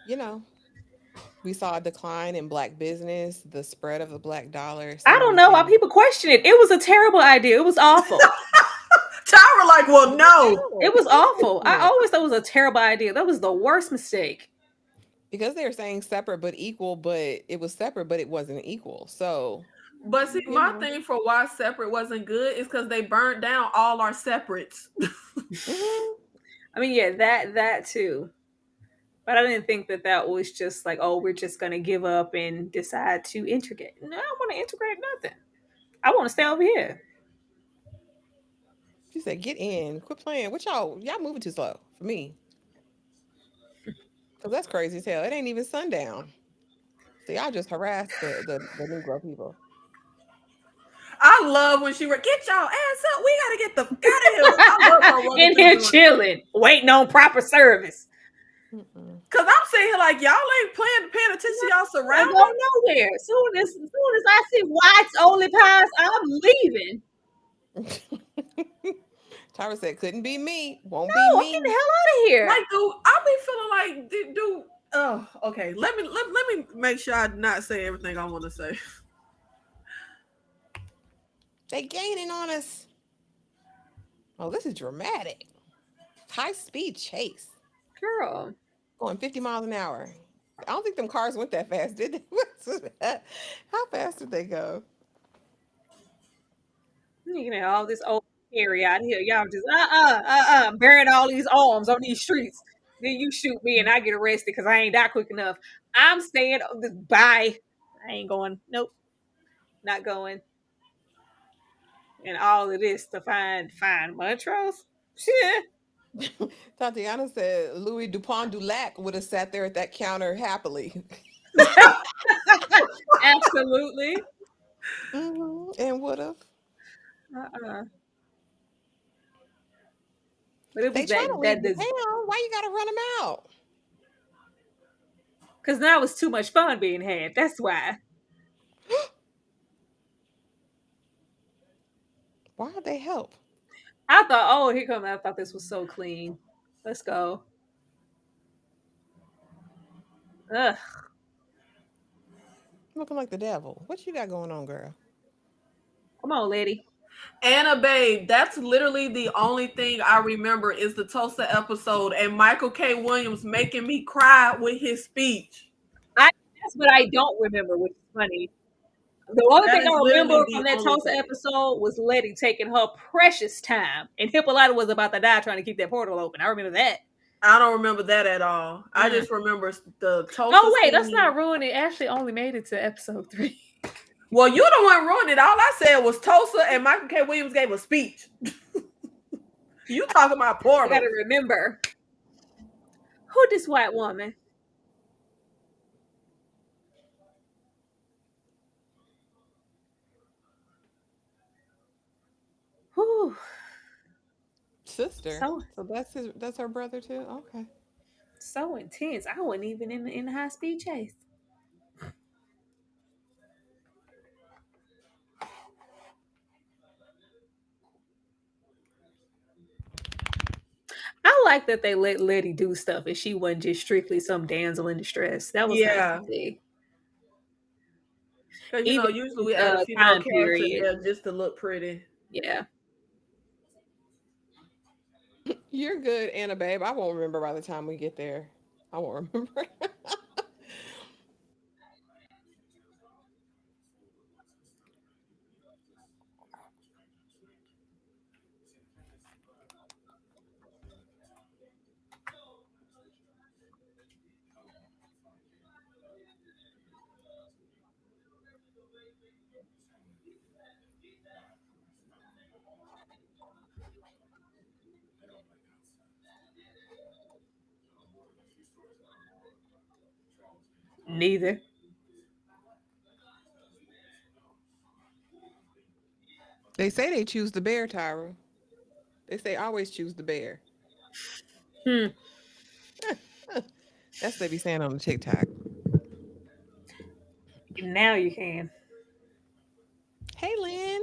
you know, we saw a decline in black business, the spread of the black dollar, I so don't many know why things. people question it. It was a terrible idea. It was awful. Tyra like, well, no. It No, was people awful. I question it always thought it was a terrible idea. That was the worst mistake. because they were saying separate but equal, but it was separate, but it wasn't equal. So, But see, you my know. thing for why separate wasn't good is because they burnt down all our separates. Mhm. I mean, yeah, that too. But I didn't think that was just like, oh, we're just gonna give up and decide to integrate. No, I don't want to integrate nothing. I want to stay over here. She said, "Get in, quit playing. What y'all moving too slow for me? Because that's crazy as hell. It ain't even sundown. So y'all just harass the Negro people." I love when she get y'all ass up. We gotta get the fuck out of here. I love her running In through here doing that. chilling, waiting on proper service. Mm-mm. Cause I'm sitting here like y'all ain't paying attention to y'all I go surroundings. nowhere. Soon as I see whites only pass, I'm leaving. Tyra said, "Couldn't be me. Won't be No, I'm getting the me." hell out of here. Like, dude, I be feeling like, dude. Oh, okay. Let me make sure I not say everything I want to say. They gaining on us. Oh, this is dramatic. High speed chase. Girl, Going 50 miles an hour. I don't think them cars went that fast, did they? How fast did they go? you know all this old scary out here. Y'all just burying all these arms on these streets. then you shoot me and I get arrested because I ain't that quick enough. I'm staying. Bye. I ain't going. Nope, not going. And all of this to find Montrose. Shit. Tatiana said Louis Dupont Dulac would have sat there at that counter happily. Absolutely. And would have. Uh-uh. But it They was trying to that leave the this town. Why you gotta run them out? because now it's too much fun being had. That's why. Why'd they help? I thought, oh, here come. I thought this was so clean. Let's go. Ugh. Looking like the devil. What you got going on, girl? Come on, lady. Anna, babe, that's literally the only thing I remember is the Tulsa episode and Michael K. Williams making me cry with his speech. That's what I don't remember, which is funny. The only That thing is I literally remember the from that only Tulsa thing. episode was Letty taking her precious time, and Hippolyta was about to die trying to keep that portal open. I remember that. I don't remember that at all. I just remember the Tulsa. Oh wait, let's scene. not ruin it. Ashley only made it to episode 3. Well, you the one ruined it. All I said was Tulsa and Michael K. Williams gave a speech. You talking about I portal? gotta remember who this white woman. Whew. Sister. So So that's her brother too? Okay. so intense. I wasn't even in the high speed chase. I like that they let Letty do stuff and she wasn't just strictly some damsel in distress. That was nice to Yeah. see. Because, Even usually we add a female time character period. there just to look pretty. Yeah. You're good, Anna, babe. I won't remember by the time we get there. I won't remember. Neither. They say they choose the bear, Tyra. They say always choose the bear. Hmm. That's what they be saying on the TikTok. Now you can. Hey, Lynn.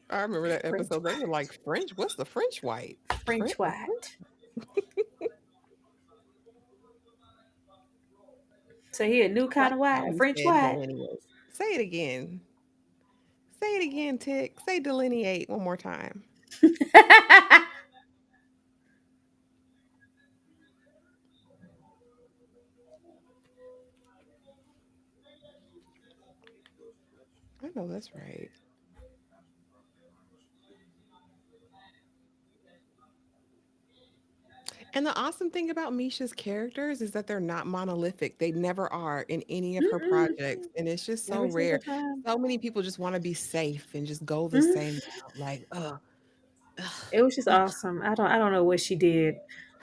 I remember that French episode. They were white. like, French? What's the French white? French white. So he a new I kind like of white, how a you French said white. delineate. Say it again. Say it again, Tick. Say delineate one more time. I know that's right. And the awesome thing about Misha's characters is that they're not monolithic. They never are in any of her Mm-mm. projects. And it's just so Every single rare. time. So many people just want to be safe and just go the Mhm. same route. Like, ugh, It was just ugh. awesome. I don't know what she did.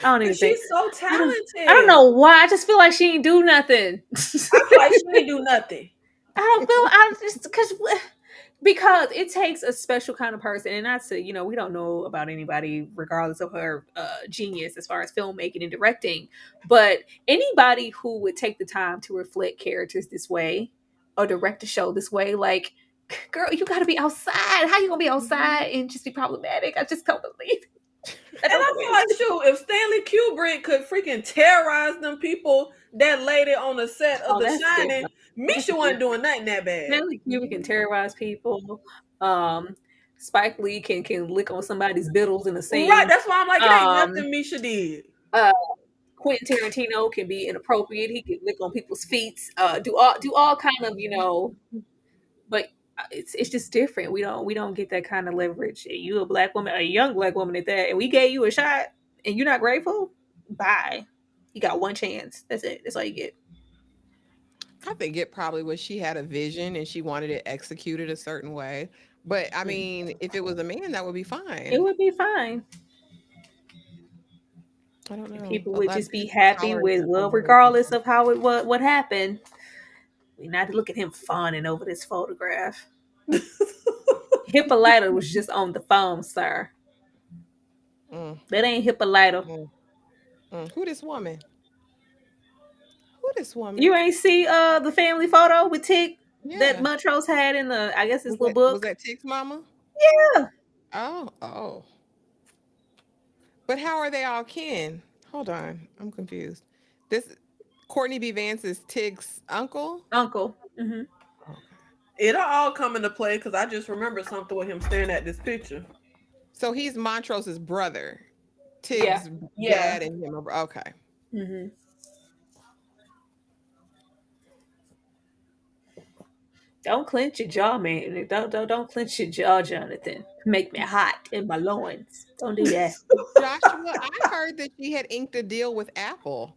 I don't even And think she's so I don't I don't talented. know why. I just feel like she ain't do nothing. I feel like she didn't do nothing. I don't feel I just because it takes a special kind of person, and not to we don't know about anybody regardless of her genius as far as filmmaking and directing, but anybody who would take the time to reflect characters this way or direct a show this way, like girl, you got to be outside. How you gonna be outside and just be problematic? I just don't believe it. I And don't I believe feel like, it. shoot, if Stanley Kubrick could freaking terrorize them people that laid it on the set of Oh, The that's Shining, different. That's Misha wasn't different. doing nothing that bad. Stanley Kubrick can terrorize people. Um, Spike Lee can lick on somebody's biddles in a Right. scene. That's why I'm like, it ain't Um, nothing Misha did. uh, Quentin Tarantino can be inappropriate. He can lick on people's feet. Do all kind of but it's just different. We don't get that kind of leverage. You a black woman, a young black woman at that, and we gave you a shot, and you're not grateful. Bye. You got one chance. That's it. That's all you get. I think it probably was she had a vision and she wanted it executed a certain way. But I Mm. mean, if it was a man, that would be It fine. would be fine. I don't And know. people A would lot of just be people happy tolerance with, is so well, broken. regardless of how it what happened. We not to look at him fawning over this photograph. Hippolyta was just on the phone, sir. Mm, That ain't Hippolyta. mm, Who this woman? Who this You woman? ain't see the family photo with Tick that Yeah. Montrose had in the, I guess, his Was little that book. Tick's mama? Yeah. Oh, oh. But how are they all kin? Hold on. I'm confused. This Courtney B. Vance is Tig's uncle? Uncle. Okay. It'll all come into play because I just remember something with him staring at this picture. So he's Montrose's brother. Yeah. Tig's Yeah. dad and him are okay. hmm Don't clench your jaw, man. Don't clench your jaw, Jonathan. Make me hot in my loins. Don't do that. Joshua, I heard that she had inked a deal with Apple.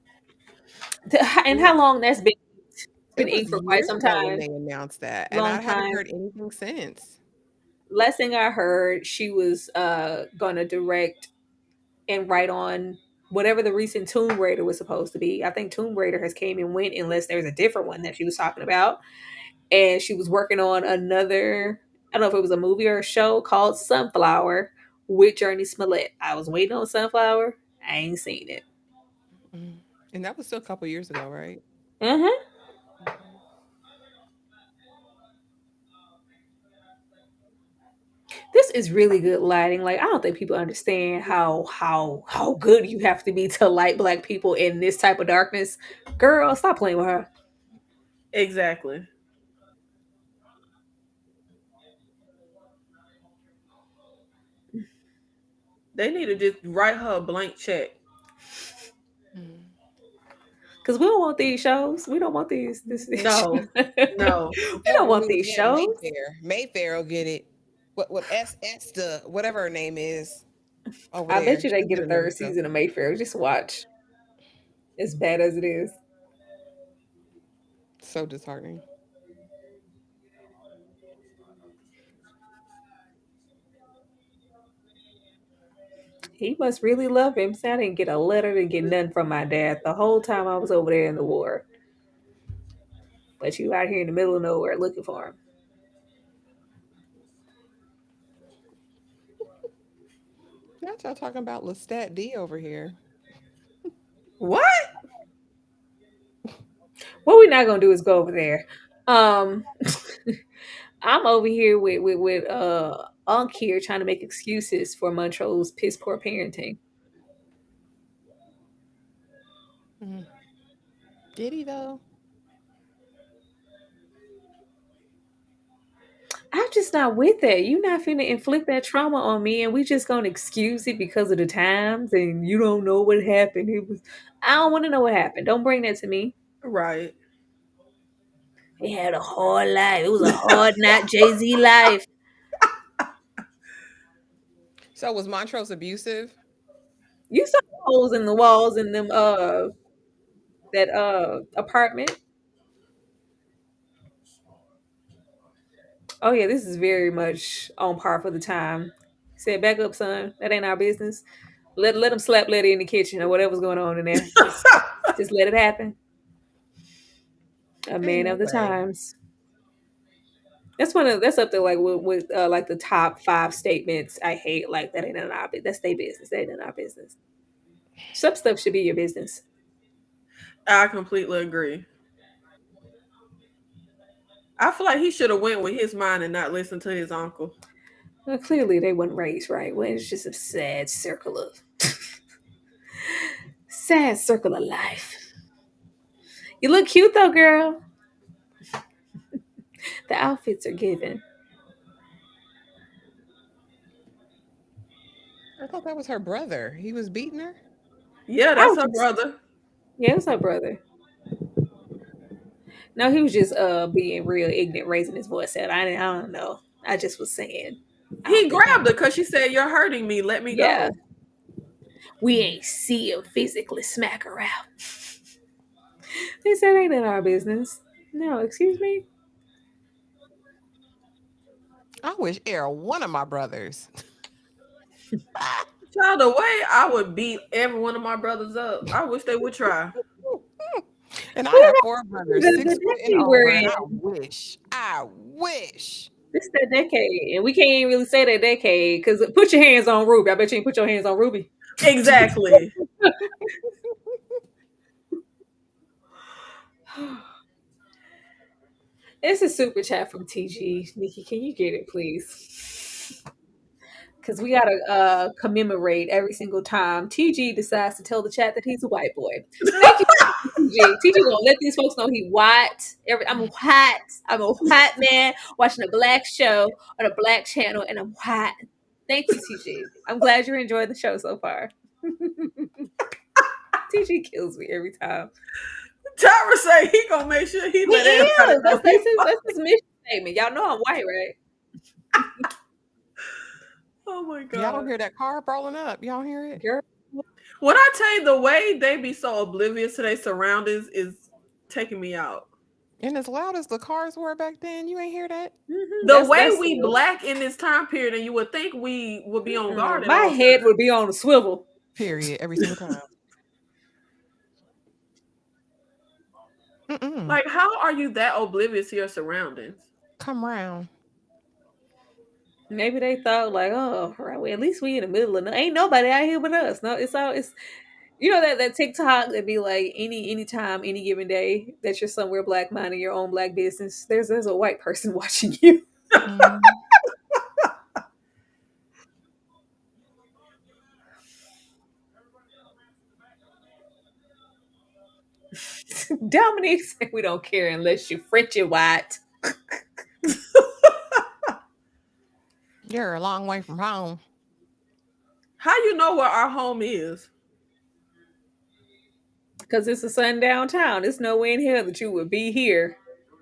And how long that's been? It's been It was inked for quite years some ago when time. they announced that, and Long I haven't time. heard anything since. Last thing I heard, she was gonna direct and write on whatever the recent Tomb Raider was supposed to be. I think Tomb Raider has came and went unless there's a different one that she was talking about. And she was working on another, I don't know if it was a movie or a show called Sunflower with Jurnee Smollett. I was waiting on Sunflower. I ain't seen it. Mm. And that was still a couple years ago, right? Mm-hmm. Okay. This is really good lighting. Like I don't think people understand how good you have to be to light black people in this type of darkness. Girl, stop playing with her. Exactly. They need to just write her a blank check. Mm. Cause we don't want these shows. We don't want these. This No. we No. They'll don't want remove these that shows. Mayfair. Mayfair will get it. What S the whatever her name is over I bet there. you they She'll get get a another third show. season of Mayfair. Just watch. As bad as it is. So disheartening. He must really love him. See, I didn't get a letter, didn't get nothing from my dad the whole time I was over there in the war. But you out here in the middle of nowhere looking for him. Not y'all talking about Lestat D over here. What? What we're not gonna do is go over there. Um I'm over here with Unc here trying to make excuses for Montrose piss poor parenting. Mm. Did he though? I'm just not with that. You not finna inflict that trauma on me, and we just gonna excuse it because of the times, and you don't know what happened. It was. I don't want to know what happened. Don't bring that to me. Right. He had a hard life. It was a hard, not Jay Z life. So was Montrose abusive? You saw holes in the walls in them that apartment. Oh yeah, this is very much on par for the time. Said back up, son. That ain't our business. Let him slap Letty in the kitchen or whatever's going on in there. Just let it happen. A Ain't man no of the way. times. That's up there like with like the top five statements I hate. Like that ain't none of our business. That's their business. That ain't none of our business. Some stuff should be your business. I completely agree. I feel like he should have went with his mind and not listened to his uncle. Well, clearly they wasn't raised right. Well, it's just a sad circle of sad circle of life. You look cute though, girl. The outfits are given. thought that was her brother. He was beating her. Yeah, I that's was her just, brother. yeah, it was her brother. No, he was just being real ignorant, raising his voice out. I don't know. I just was saying. I don't He think he. grabbed her because she said, "You're hurting me. Let me Yeah, go." we ain't see him physically smack her out. They said ain't in our business. No, excuse me. I wish Era one of my brothers. Child, the way I would beat every one of my brothers up, I wish they would try. And I What have about four brothers, the 6 foot and decade we're over, and in? I wish. This that decade, and we can't even really say that decade because put your hands on Ruby. I bet you ain't put your hands on Ruby. Exactly. It's a super chat from TG. Nikki, can you get it, please? Because we gotta commemorate every single time TG decides to tell the chat that he's a white boy. Thank you, TG. TG gonna let these folks know he white. I'm white. I'm a white man watching a black show on a black channel, and I'm white. Thank you, TG. I'm glad you're enjoying the show so far. TG kills me every time. Tyra say he gonna make sure he He let everybody is. know he white. That's his mission statement. Y'all know I'm white, right? Oh my Y'all don't god. hear that car rolling up. Y'all hear it? Girl. When I tell you the way they be so oblivious to their surroundings is taking me out. And as loud as the cars were back then, you ain't hear that? Mm-hmm. The way That's we black in this time period, and you would think we would be on guard at my all head times. would be on a swivel. Period. Every single time. Mm-mm. Like, how are you that oblivious to your surroundings? Come round. Maybe they thought like, oh, right, well, at least we in the middle of ain't nobody out here but us. No, it's you know that TikTok that be like anytime, any given day that you're somewhere black minding your own black business. There's a white person watching you. Mhm. Dominique said we don't care unless you French and white. You're a long way from home. How you know where our home is? Because it's a sundown town. There's no way in hell that you would be here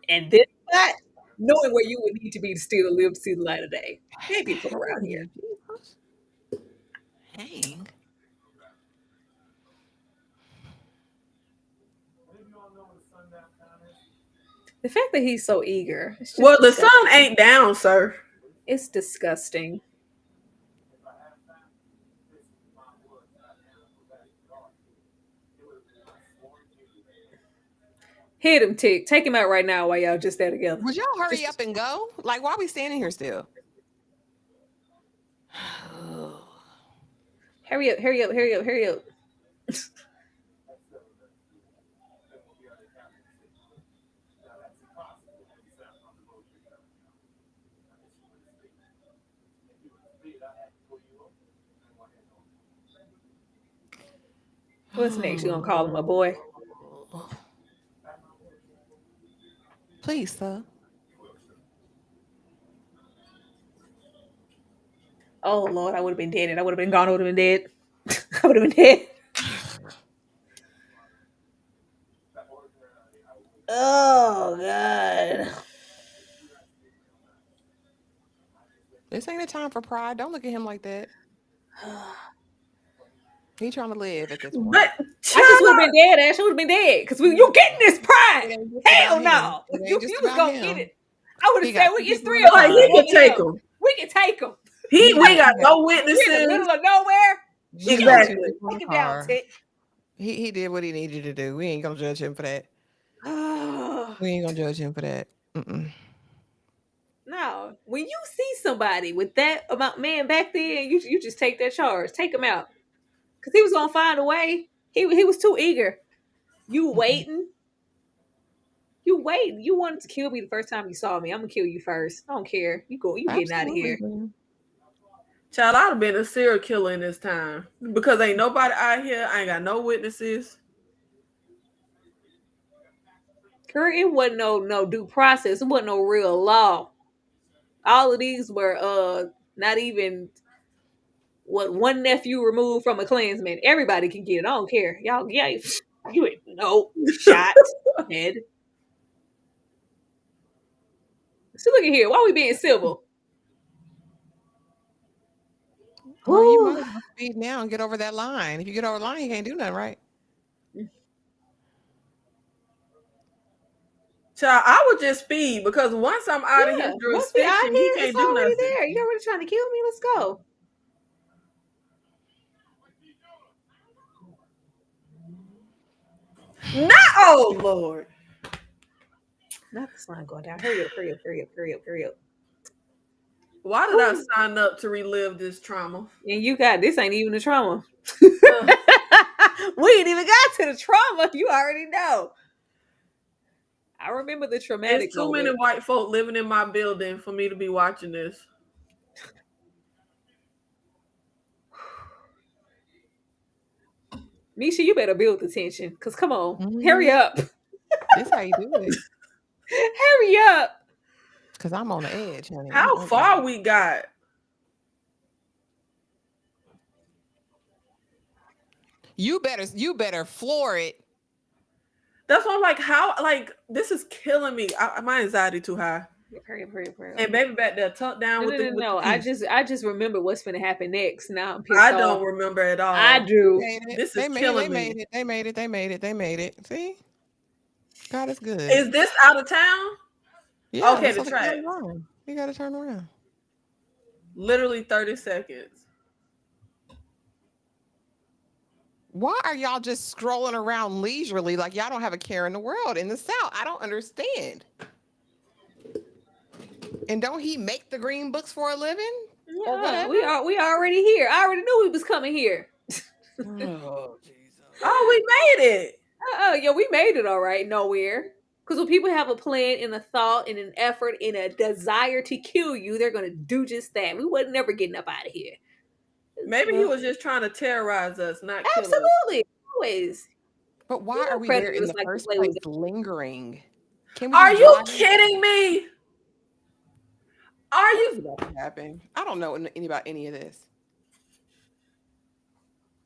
and this spot, knowing where you would need to be to still live to see the light of day. Maybe from around here. Hey, Jesus. Hang. The fact that he's so eager, it's just Well, the sun disgusting. ain't down, sir. It's disgusting. Hit him, Tick. Take him out right now while y'all just there together. Would y'all hurry Just up and go? Like, why are we standing here still? hurry up, hurry up, hurry up, hurry up. What's next? You gonna call him a boy? Please, sir. Oh Lord, I would have been dead. I would have been gone. I would have been dead. I would have been dead. Oh God. This ain't a time for pride. Don't look at him like that. He trying to live at this point. But I just would have child, been dead, Ash. I would have been dead. Because you getting this It pride. ain't just Hell about him. no. It ain't You just was about gonna get him. it. I would He have said got two it's people three in the of us. like Me he car. could and take him. them. We can take him. He we got no We're in the witnesses. middle of nowhere. He Shoot got him. two Exactly. people in the Take him down, car. Tick. He did what he needed to do. We ain't gonna judge him for that. We ain't gonna judge him for that. Mm-mm. No, when you see somebody with that amount man back then, you just take that charge, take him out, because he was gonna find a way. He was too eager. You Mm-mm. waiting, you waiting. You wanted to kill me the first time you saw me. I'm gonna kill you first. I don't care. You go. You getting out of Absolutely. here. Man. Child, I'd have been a serial killer in this time because ain't nobody out here. I ain't got no witnesses. Girl, it wasn't no due process. It wasn't no real law. All of these were not even what one nephew removed from a Klansman. Everybody can get it. I don't care. Y'all, yeah, you ain't no shot dead. So look at here. Why we being civil? Well, you might Whew. as well speed now and get over that line. If you get over the line, you can't do nothing, right? Child, I would just speed because once I'm out of his Yeah, once we out jurisdiction, he here, it's can't do already nothing. there. You already trying to kill me? Let's go. Not, oh Lord. Not the slime going down. Hurry up, hurry up, hurry up, hurry up, hurry up. Why did I sign up to relive this trauma? And you got this ain't even a trauma. Ugh. We ain't even got to the trauma. You already know. I remember the traumatic It's too many moment. white folk living in my building for me to be watching this. Misha, you better build the tension. Cause come on, hurry up. This how you do it. Hurry up. Cause I'm on the edge, honey. How I'm far edge. we got? You better floor it. That's why I'm like, how? Like, this is killing me. My anxiety too high. Hurry up, hurry up, hurry up. And baby back there, tucked down with the No. piece. I just remember what's gonna happen next. Now I'm pissed I off. don't remember at all. I do. This is killing me. They made it. See? God is good. Is this out of town? Yeah, Okay, that's the what track. You gotta turn around. Literally 30 seconds. Why are y'all just scrolling around leisurely like y'all don't have a care in the world in the South? I don't understand. And don't he make the green books for a living? Or whatever? We already here. I already knew we was coming here. Oh, Jesus. Oh, we made it. Yeah, we made it all right. Nowhere. Because when people have a plan and a thought and an effort and a desire to kill you, they're gonna do just that. We wasn't never getting up out of here. Maybe he was just trying to terrorize us, not kill us. Absolutely, always. But why are we there in the first place lingering? Can we Are you drive? kidding me? Are What is you? about to happen? I don't know any about any of this.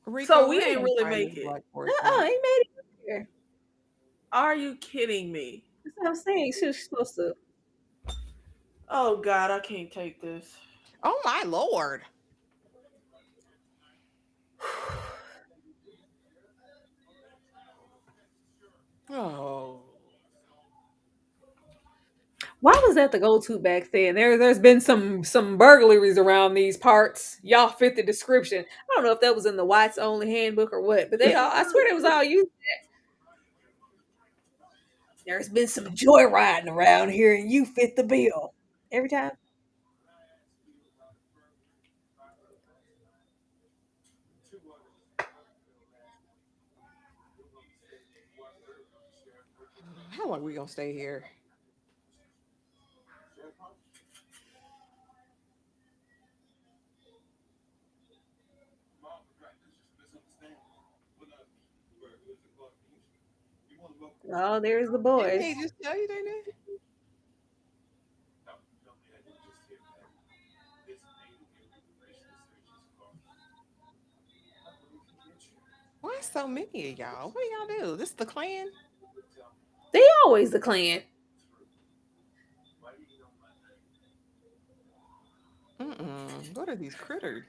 Rico, So we where ain't they really find make this it. black boy He from? made it here. Are you kidding me? That's what I'm saying. She's supposed to. Oh God, I can't take this. Oh my Lord. Oh. Why was that the go-to back then? There's been some burglaries around these parts. Y'all fit the description. I don't know if that was in the whites only handbook or what, but I swear they was all using that. There's been some joyriding around here, and you fit the bill every time. How long are we gonna stay here? Oh, there's the Didn't boys. they just tell you they did? Why so many of y'all? What do y'all do? This is the Klan? They always the Klan. What are these critters?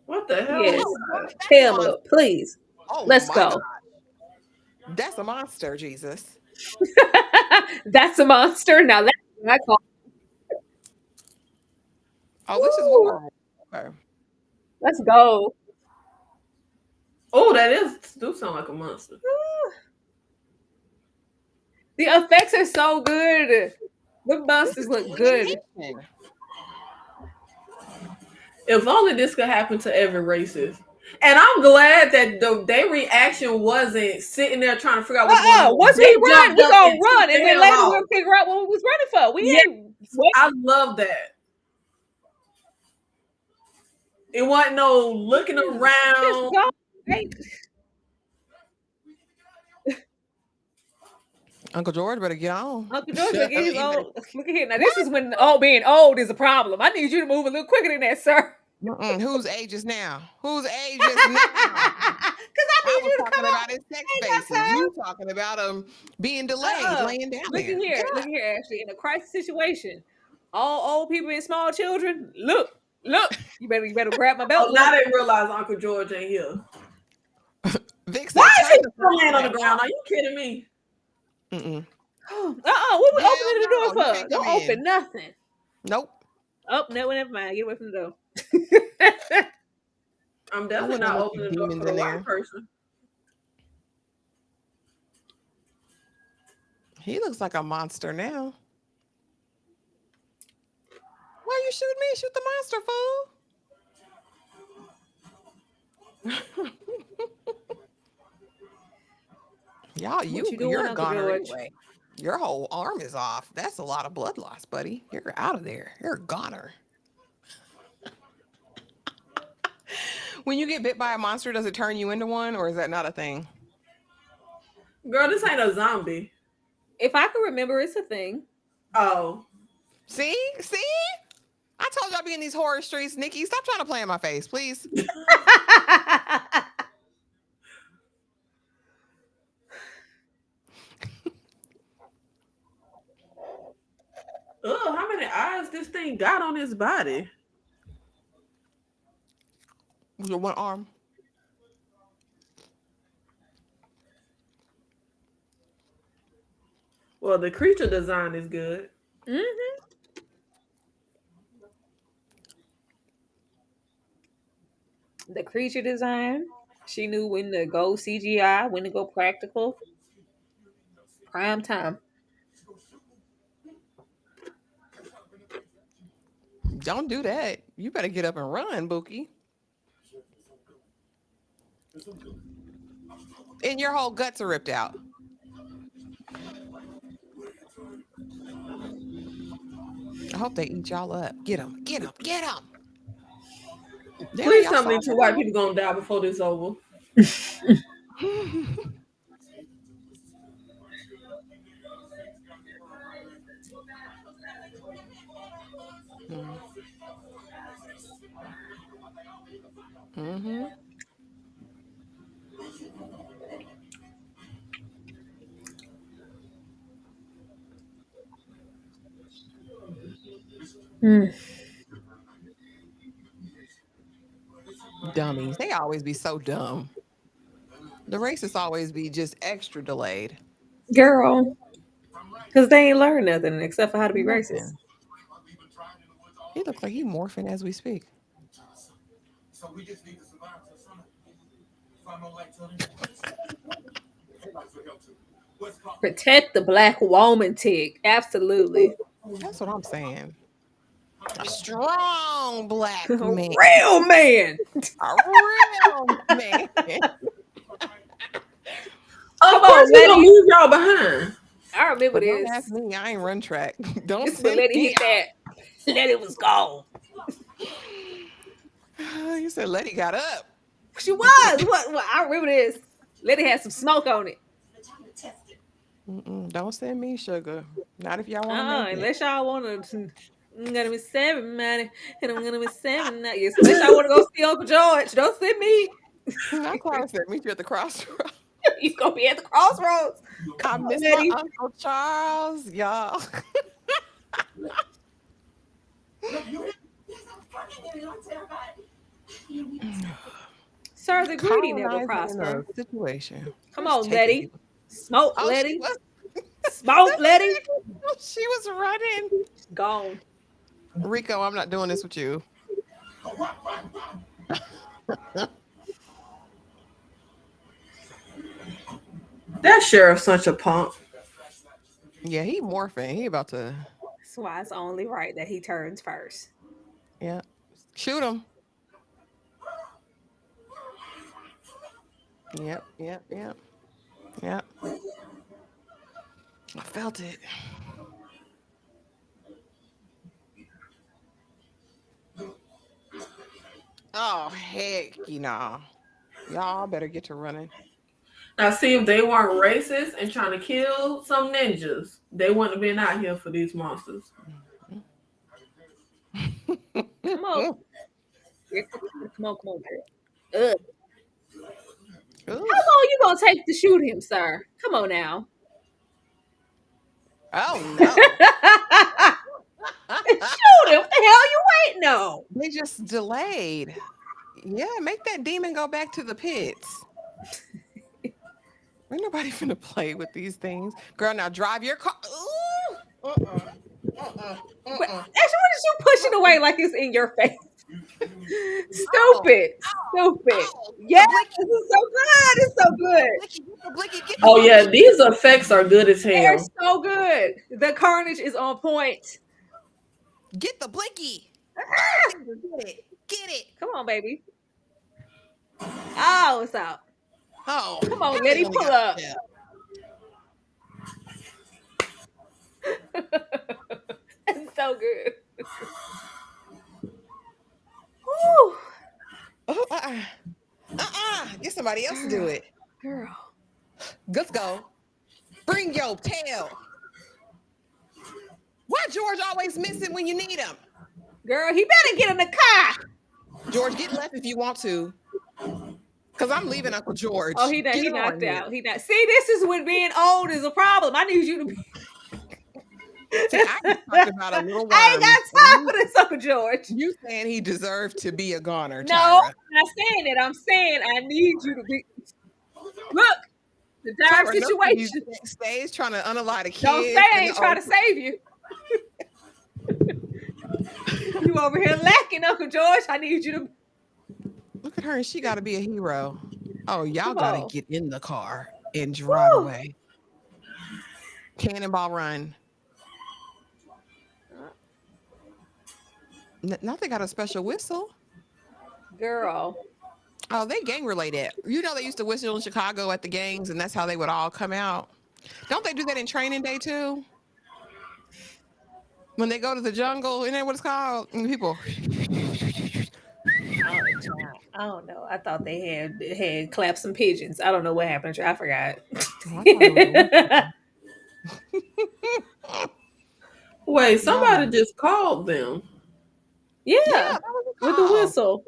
What the hell? Yes, That's Pamela, please. Oh Let's my go. God. That's a monster, Jesus. That's a monster. Now that's what I call. Oh, this is Woo. horrible. Okay. Let's go. Oh, that do sound like a monster. The effects are so good. The monsters look good. If only this could happen to every racist. And I'm glad that their reaction wasn't sitting there trying to figure out what's going on. Once They we run, jumped we up gonna and run, took and their then hell later off. we'll figure out what we was running for. We Yeah. ain't. What? I love that. It wasn't no looking Just around. go. Right? Uncle George better get on. Uncle George better get his He better- old. Look at here. Now this is when being old is a problem. I need you to move a little quicker than that, sir. Whose age is now? Whose age is now? Because I I need was you to come talking on. about his sex Ain't got spaces. time. You talking about being delayed, laying down Look there. at here. Look at here, Ashley. In a crisis situation, all old people and small children, look. You better grab my belt. Oh, now they realize Uncle George ain't here. Vic said, Why is he "Turn the still laying on the flashlight ground? off." Are you kidding me? What we Hell opening the no, door you for? can't Don't come in. open nothing. Nope. Oh, no, never mind. Get away from the door. I'm I definitely wouldn't not let opening you the door demons for the in white there. person. He looks like a monster now. Why you shoot me? Shoot the monster, fool. Y'all, you're a Uncle goner George? anyway. Your whole arm is off. That's a lot of blood loss, buddy. You're out of there. You're a goner. When you get bit by a monster, does it turn you into one, or is that not a thing? Girl, this ain't a zombie. If I can remember, it's a thing. Oh. See? I told y'all be in these horror streets. Nikki, stop trying to play in my face, please. Ugh, how many eyes this thing got on his body? With your one arm. Well, the creature design is good. Mm-hmm. The creature design. She knew when to go CGI, when to go practical. Prime time. Don't do that. You better get up and run, Bookie. And your whole guts are ripped out. I hope they eat y'all up. Get them. Please tell me 2 white people gonna die before this over. Mm-hmm. Mm. Dummies. They always be so dumb. The racists always be just extra delayed. Girl. Because they ain't learned nothing except for how to be racist. Nothing. He looks like he morphing as we speak. So we just need to survive till summer. Find no light till Protect the black woman tick. Absolutely. That's what I'm saying. A strong black A man. real man. A real man. Of course, we gonna leave y'all behind. I remember But this. don't ask me. I ain't run track. Don't This send let it me hit that. Let it was gone. You said Letty got up. She was. What? I remember this. Let it have some smoke on it. Don't send me sugar. Not if y'all want to make it. Unless y'all want to. I'm gonna be 7 money, and I'm gonna be 7 now. Yes, unless y'all want to go see Uncle George, don't send me. Not Clara said meet you at the crossroads. He's gonna be at the crossroads. I miss my Uncle Charles, y'all. Sir, the greedy never Colonizing prosper. a situation. Come on, Letty. Smoke, Oh, Letty. Smoke, Letty. She was running. Gone. Rico, I'm not doing this with you. That sheriff's such a punk. Yeah, he morphing. He about to. That's why it's only right that he turns first. Yeah. Shoot him. Yep. I felt it. Oh, heck, y'all better get to running. Now, see, if they weren't racist and trying to kill some ninjas, they wouldn't have been out here for these monsters. Come on. Come on, girl. Ugh. How long you gonna take to shoot him, sir? Come on now. Oh no. Shoot him. What the hell you waiting on? They just delayed. Yeah, make that demon go back to the pits. Ain't nobody finna play with these things. Girl, now drive your car. Ooh. What is you pushing away like it's in your face? Stupid. Stupid. Yes, this is so good. It's so good. Oh yeah, these effects are good as They're hell. so good. The carnage is on point. Get the blicky. Get it. Come on, baby. Oh, it's out. Oh, Come on, let him pull up. It's so good. Woo. Get somebody else to do it. Girl. Let's go. Bring your tail. Why George always missing when you need him? Girl, he better get in the car. George, get left if you want to. Because I'm leaving Uncle George. Oh, he knocked out. He not. See, this is when being old is a problem. I need you to be. See, I just talked about a little worm. I ain't got time for this, Uncle George. You saying he deserved to be a goner, No, Tyra. I'm not saying it. I'm saying I need you to be. Look, the dire situation. Stays trying to unalive the kids. Don't say I ain't trying to save you. You over here lacking, Uncle George. I need you to. Look at her, and she got to be a hero. Oh, y'all got to get in the car and drive away. Cannonball run. Now they got a special whistle. Girl. Oh, they gang related. You know they used to whistle in Chicago at the gangs, and that's how they would all come out. Don't they do that in Training Day too? When they go to the jungle, isn't that what it's called? And people. I don't know. I thought they had clapped some pigeons. I don't know what happened. I forgot. Wait, somebody just called them. Yeah, with the whistle.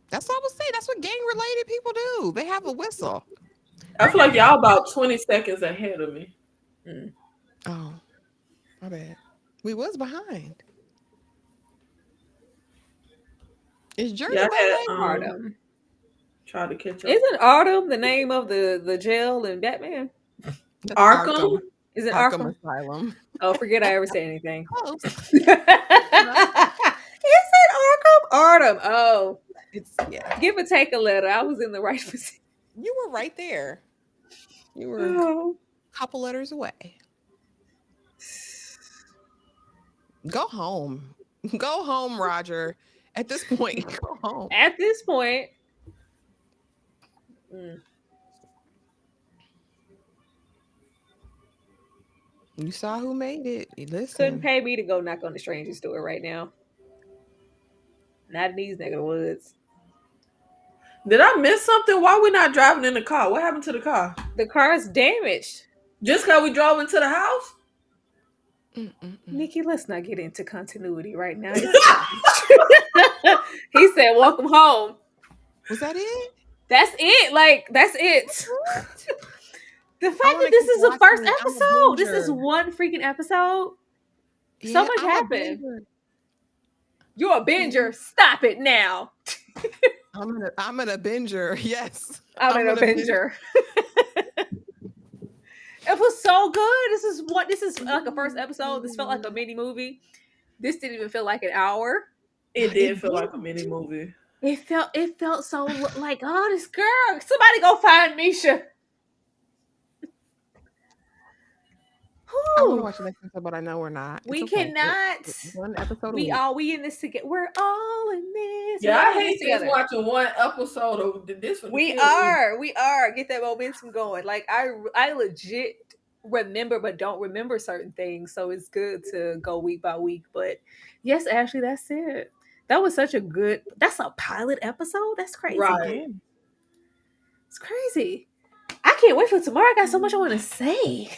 That's what I was saying. That's what gang-related people do. They have a whistle. I feel like y'all about 20 seconds ahead of me. Oh, my bad. We was behind. Is Jurnee Autumn? Try to catch up. Isn't Autumn the name of the jail in Batman? Arkham? Is it Arkham? Asylum. Oh, forget I ever said anything. Close. Is it Arkham? Autumn. Oh, it's Give or take a letter. I was in the right position. You were right there. You were a couple letters away. Go home. Go home, Roger. At this point, go home. At this point. You saw who made it. Listen. Couldn't pay me to go knock on the stranger's door right now. Not in these nigga woods. Did I miss something? Why we not driving in the car? What happened to the car? The car's damaged. Just because we drove into the house? Nikki, let's not get into continuity right now. He said, welcome home. Was that it? That's it. Like, that's it. The fact that this is the first episode. This is one freaking episode. Yeah, so much happened. You're a binger. Stop it now. I'm gonna binger. Yes. I'm gonna binger. It was so good. This is like a first episode. This felt like a mini movie. This didn't even feel like an hour. It did feel like a mini movie. It felt so like, oh, this girl. Somebody go find Misha. I want to watch the next episode, but I know we're not. We cannot. One episode. We in this together. We're all in this. Yeah, I hate just watching one episode of this. We are. Get that momentum going. Like I legit remember, but don't remember certain things. So it's good to go week by week. But yes, Ashley, that's it. That was such a good. That's a pilot episode. That's crazy. Right. It's crazy. can't wait for tomorrow. I got so much I want to say.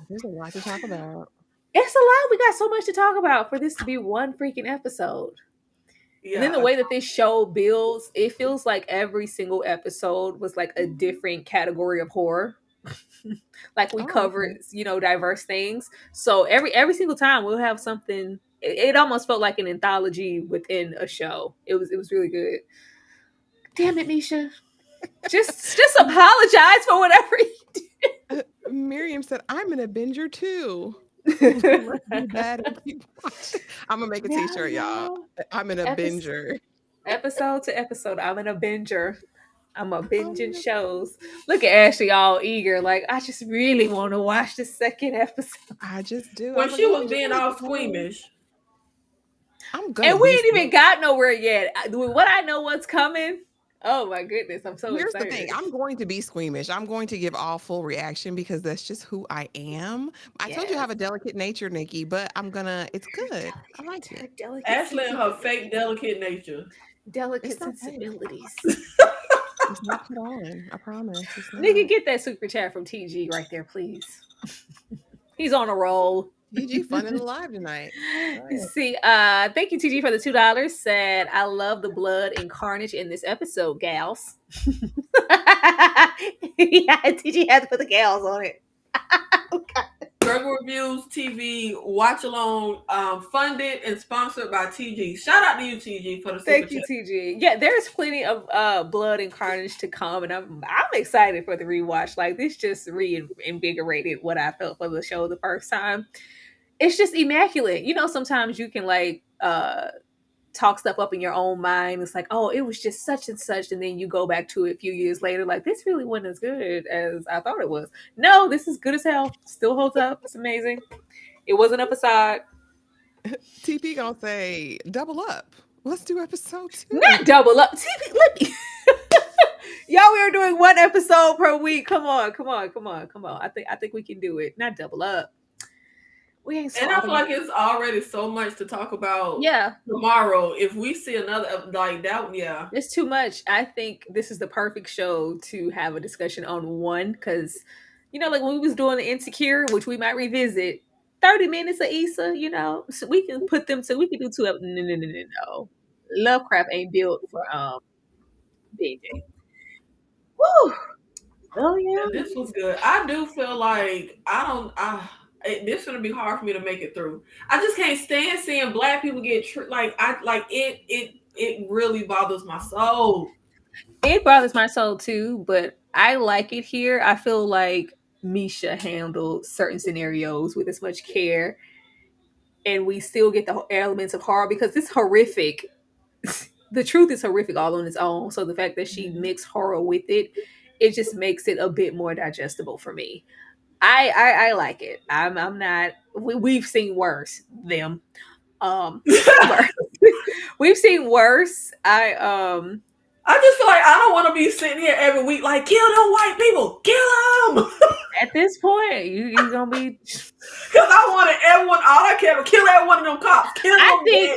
There's a lot to talk about. It's a lot. We got so much to talk about for this to be one freaking episode. And then the Yeah. way that this show builds, it feels like every single episode was like a different category of horror. Like we Oh, covered, okay. diverse things. So every single time we'll have something. It almost felt like an anthology within a show. It was really good. Damn it, Misha. Just apologize for whatever Miriam said, "I'm an Avenger too." you Let's do that and keep watching. I'm gonna make a No, T-shirt, y'all. no. I'm an Avenger. Episode to episode, I'm an Avenger. I'm a I'm binging an shows. Look at Ashley all eager, like I just really want to watch the second episode. I just do. I When was like, she well, let me was just being make all one. squeamish. I'm And gonna we be ain't even squeamish. got nowhere yet. What I know what's coming. Oh my goodness, I'm so Here's the excited. thing. I'm going to be squeamish. I'm going to give all full reaction because that's just who I am. I told you I Yes. have a delicate nature, Nikki, but it's good. I like Her it. delicate Ashley and her sensibilities. fake delicate nature. Delicate It's not fake. sensibilities. It's not put on. I promise. It's Nigga, not. get that super chat from TG right there, please. He's on a roll. GG fun and alive tonight. Go ahead. See, thank you, TG, for the $2. Said, I love the blood and carnage in this episode, gals. Yeah, TG had to put the gals on it. Struggle Reviews TV watch along, funded and sponsored by TG. Shout out to you, TG, for the super Thank you, chat. TG. Yeah, there's plenty of blood and carnage to come, and I'm excited for the rewatch. Like this just reinvigorated what I felt for the show the first time. It's just immaculate. You know, sometimes you can like talk stuff up in your own mind. It's like, oh, it was just such and such, and then you go back to it a few years later, like this really wasn't as good as I thought it was. No, this is good as hell. Still holds up. It's amazing. It wasn't a facade. TP gonna say double up. Let's do episode 2. Not double up. TV, let me. Y'all, we are doing one episode per week. Come on. I think we can do it. Not double up. We ain't And I feel swallowing. like it's already so much to talk about Yeah, tomorrow. If we see another like that, yeah. it's too much. I think this is the perfect show to have a discussion on one because, you know, like when we was doing the Insecure, which we might revisit, 30 minutes of Issa, you know, so we can put them to, we can do two of no. Lovecraft ain't built for BJ. Woo! Oh Yeah, yeah. this was good. I do feel like this gonna be hard for me to make it through. I just can't stand seeing black people get it really bothers my soul. It bothers my soul too, but I like it here. I feel like Misha handled certain scenarios with as much care, and we still get the elements of horror because it's horrific. The truth is horrific all on its own. So the fact that she mixed horror with it, it just makes it a bit more digestible for me. I like it. I'm not. We've seen worse. We've seen worse. We've seen worse. I just feel like I don't want to be sitting here every week like kill them white people, kill them. At this point, you gonna be. Because I wanted everyone. All I care to kill every one of them cops. Kill them.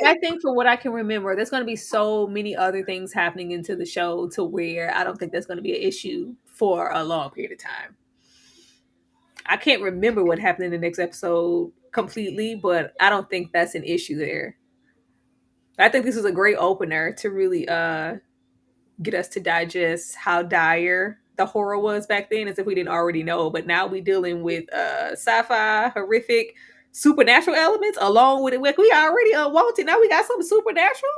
I think for what I can remember, there's gonna be so many other things happening into the show to where I don't think that's gonna be an issue for a long period of time. I can't remember what happened in the next episode completely, but I don't think that's an issue there. I think this was a great opener to really get us to digest how dire the horror was back then, as if we didn't already know. But now we dealing with sci-fi, horrific, supernatural elements along with it. Like we already unwanted. Now we got something supernatural.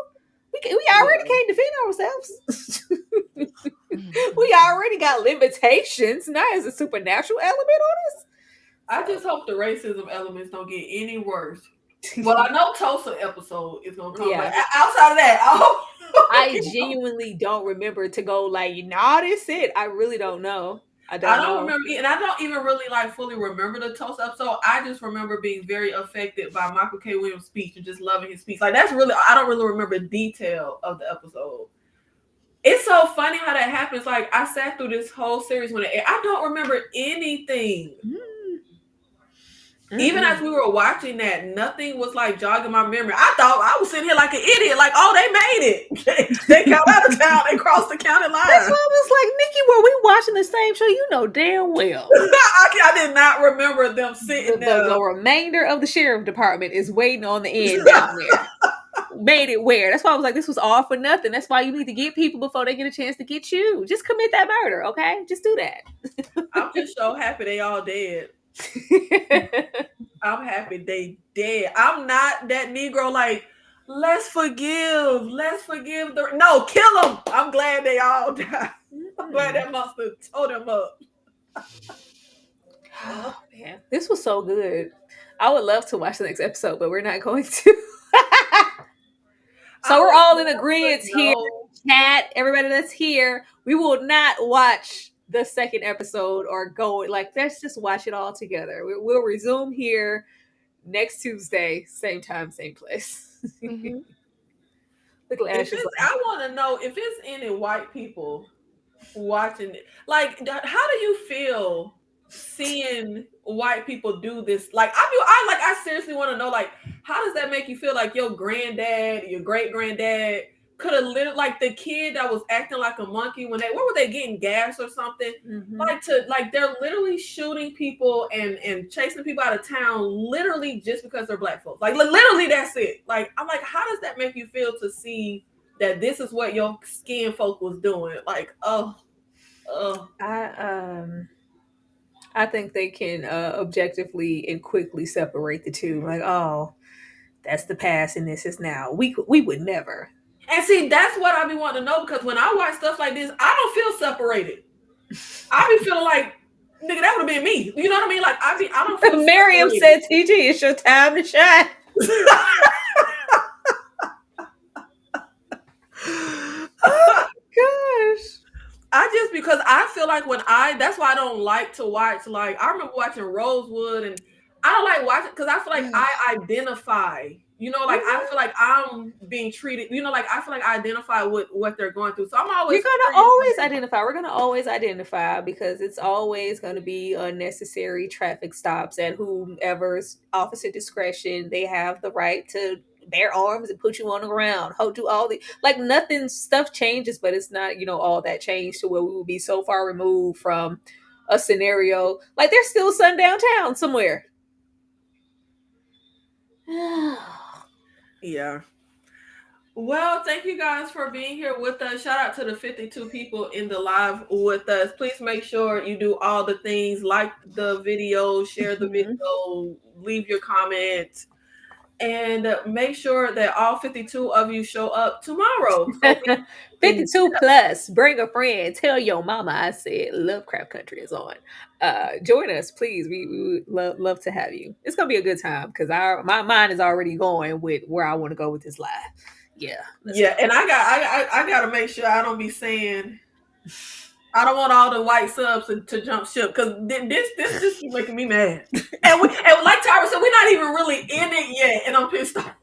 We already can't defend ourselves. We already got limitations. Now there's a supernatural element on us. I just hope the racism elements don't get any worse. Well, I know Tulsa episode is gonna come. Yeah. But outside of that, I hope. I genuinely don't remember to go like, nah, this it. I really don't know. I don't know. Remember, and I don't even really like fully remember the Tulsa episode. I just remember being very affected by Michael K. Williams' speech and just loving his speech. Like that's really, I don't really remember detail of the episode. It's so funny how that happens. Like I sat through this whole series when I don't remember anything. Even as we were watching that, nothing was like jogging my memory. I thought I was sitting here like an idiot, like, oh, they made it. They got out of town, they crossed the county line. That's why I was like, Nikki, were we watching the same show? You know damn well. I did not remember them sitting there. The remainder of the sheriff department is waiting on the end down there. Made it where. That's why I was like, this was all for nothing. That's why you need to get people before they get a chance to get you. Just commit that murder, okay? Just do that. I'm just so happy they all dead. I'm happy they dead. I'm not that Negro like, let's forgive. No, kill them. I'm glad they all died. I'm glad that monster tore them up. Oh man, this was so good. I would love to watch the next episode, but we're not going to. So we're all in agreement here. Chat, everybody that's here, we will not watch the second episode or go like, let's just watch it all together. We'll resume here next Tuesday, same time, same place. Mm-hmm. Look at Ash. I want to know if it's any white people watching it. Like, how do you feel seeing white people do this? Like, I seriously want to know, like, how does that make you feel? Like your granddad, your great granddad could have literally, like the kid that was acting like a monkey when where were they getting gas or something? Mm-hmm. Like they're literally shooting people and chasing people out of town literally just because they're black folks. Like literally that's it. Like I'm like, how does that make you feel to see that this is what your skin folk was doing? Like, I think they can objectively and quickly separate the two. Like, oh, that's the past and this is now. We would never. And see, that's what I be wanting to know, because when I watch stuff like this, I don't feel separated. I be feeling like, nigga, that would have been me. You know what I mean? Like I don't feel Miriam said, TG, it's your time to shine. Oh gosh. Because I feel like that's why I don't like to watch, like, I remember watching Rosewood, and I don't like watching because I feel like I identify, you know, like I feel like I'm being treated, you know, like I feel like I identify with what they're going through. So I'm always, We're going to always identify because it's always going to be unnecessary traffic stops at whomever's officer discretion. They have the right to bear arms and put you on the ground. Do all the, like, nothing, stuff changes, but it's not, you know, all that changed to where we will be so far removed from a scenario. Like there's still sun downtown somewhere. Yeah. Well, thank you guys for being here with us. Shout out to the 52 people in the live with us. Please make sure you do all the things, like the video, share the video, leave your comments, and make sure that all 52 of you show up tomorrow. 52 plus, bring a friend, tell your mama I said Lovecraft Country is on. Join us, please. We would love to have you. It's gonna be a good time because my mind is already going with where I want to go with this live. Yeah. And I gotta make sure I don't be saying, I don't want all the white subs to jump ship, because this is making me mad. and like Tyra said, we're not even really in it yet, and I'm pissed off.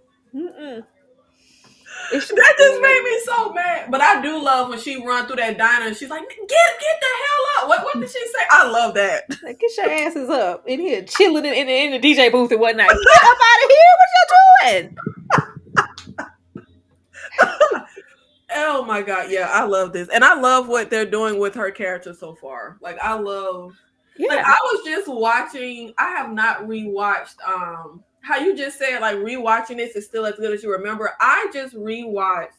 That just made me so mad. But I do love when she run through that diner and she's like, get the hell up. What did she say? I love that. Like, get your asses up in here, chilling in the DJ booth and whatnot. Get up out of here. What y'all doing? Oh my God. Yeah, I love this. And I love what they're doing with her character so far. Like, I love, like, I was just watching, I have not rewatched, how you just said, like, rewatching this is still as good as you remember. I just rewatched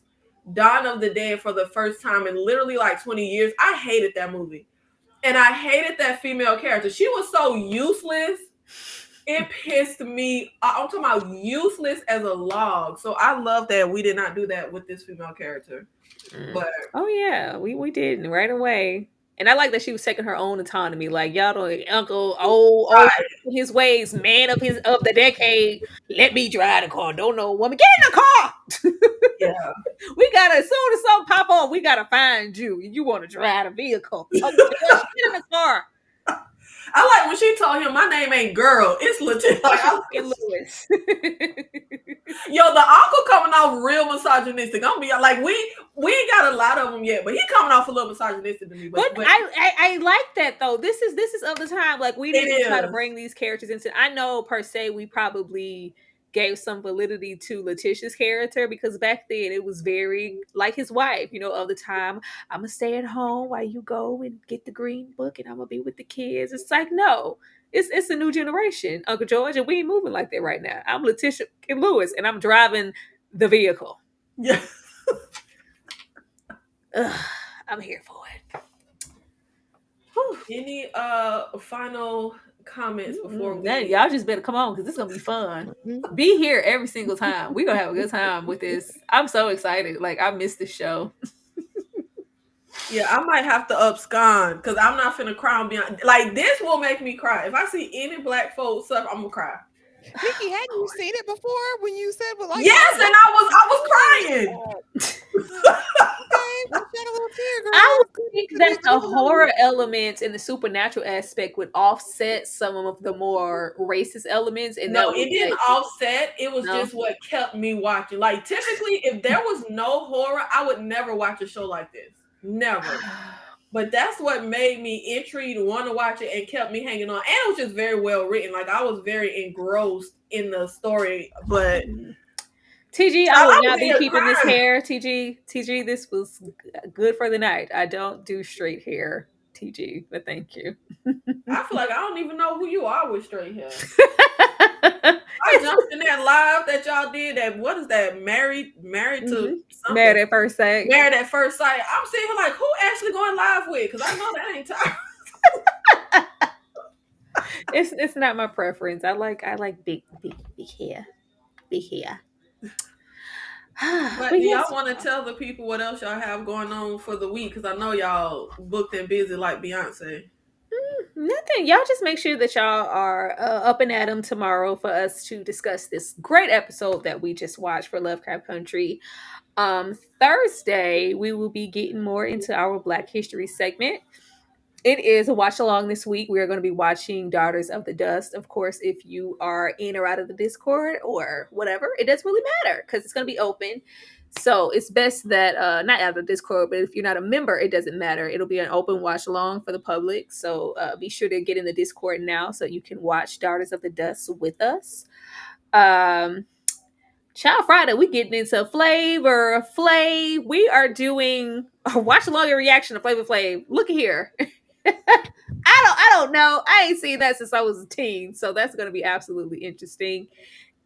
Dawn of the Dead for the first time in literally like 20 years. I hated that movie. And I hated that female character. She was so useless. It pissed me. I'm talking about useless as a log. So I love that we did not do that with this female character. But oh yeah, we did right away. And I like that she was taking her own autonomy. Like, y'all don't, Uncle old his ways, man of the decade. Let me drive the car. Don't know a woman. Get in the car. Yeah. We gotta, as soon as something pop on, we gotta find you. You want to drive a vehicle. Oh, get in the car. I like when she told him my name ain't girl, it's legit. Like, And Lewis. yo, the uncle coming off real misogynistic. I'm be like, we ain't got a lot of them yet, but he coming off a little misogynistic to me. But I like that though. This is of the time. Like we need to try to bring these characters into. I know per se we probably gave some validity to Letitia's character because back then it was very like his wife. You know, of the time I'm gonna stay at home while you go and get the green book, and I'm gonna be with the kids. It's like no. It's a new generation, Uncle George, and we ain't moving like that right now. I'm Letitia and Lewis, and I'm driving the vehicle. Yeah. I'm here for it. Whew. Any final comments before we... Y'all just better come on because this is gonna be fun. Be here every single time. We're gonna have a good time with this. I'm so excited. Like I missed this show. Yeah, I might have to abscond because I'm not finna cry on beyond. Like this will make me cry. If I see any black folks stuff, I'm gonna cry. Nikki, hadn't you seen it before when you said, "Well, like, yes," and I was crying. Okay, well, shed a little tear, girl. I would think that the horror elements and the supernatural aspect would offset some of the more racist elements. And no, it didn't offset. It was just what kept me watching. Like typically, if there was no horror, I would never watch a show like this. Never. But that's what made me intrigued, want to watch it, and kept me hanging on. And it was just very well written. Like I was very engrossed in the story. But TG, I will not be keeping this hair. TG, this was good for the night. I don't do straight hair, TG, but thank you. I feel like I don't even know who you are with straight hair. I jumped in that live that y'all did. That what is that? Married to something? Married at First Sight. Married at First Sight. I'm sitting here like, who actually going live with? Because I know that ain't Tyra. It's not my preference. I like big hair, big hair. But do y'all want to tell the people what else y'all have going on for the week? Because I know y'all booked and busy like Beyonce. Nothing. Y'all just make sure that y'all are up and at 'em tomorrow for us to discuss this great episode that we just watched for Lovecraft Country. Thursday, we will be getting more into our Black History segment. It is a watch along this week. We are going to be watching Daughters of the Dust. Of course, if you are in or out of the Discord or whatever, it doesn't really matter because it's going to be open. So it's best that, not out of the Discord, but if you're not a member, it doesn't matter. It'll be an open watch along for the public. So be sure to get in the Discord now so you can watch Daughters of the Dust with us. Child Friday, we getting into Flavor Flav. We are doing a watch along and reaction to Flavor Flav. Look here. I don't know. I ain't seen that since I was a teen. So that's going to be absolutely interesting.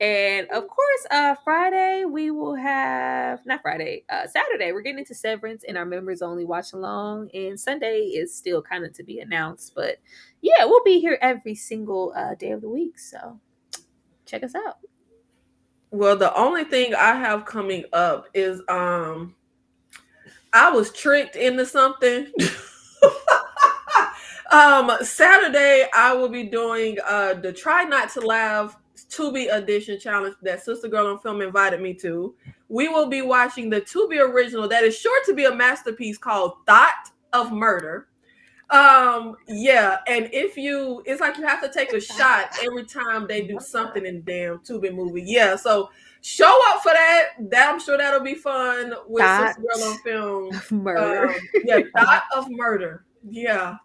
And of course, Friday we will have Saturday we're getting into Severance and our members only watch along, and Sunday is still kind of to be announced, but yeah, we'll be here every single day of the week, so check us out. Well, the only thing I have coming up is I was tricked into something. Saturday I will be doing the Try Not to Laugh Tubi edition challenge that Sister Girl on Film invited me to. We will be watching the Tubi original that is sure to be a masterpiece called Thought of Murder. Yeah, and it's like you have to take a shot every time they do something in the damn Tubi movie. Yeah, so show up for that. I'm sure that'll be fun with Sister Girl on Film. Murder. Yeah, Thought of Murder. Yeah.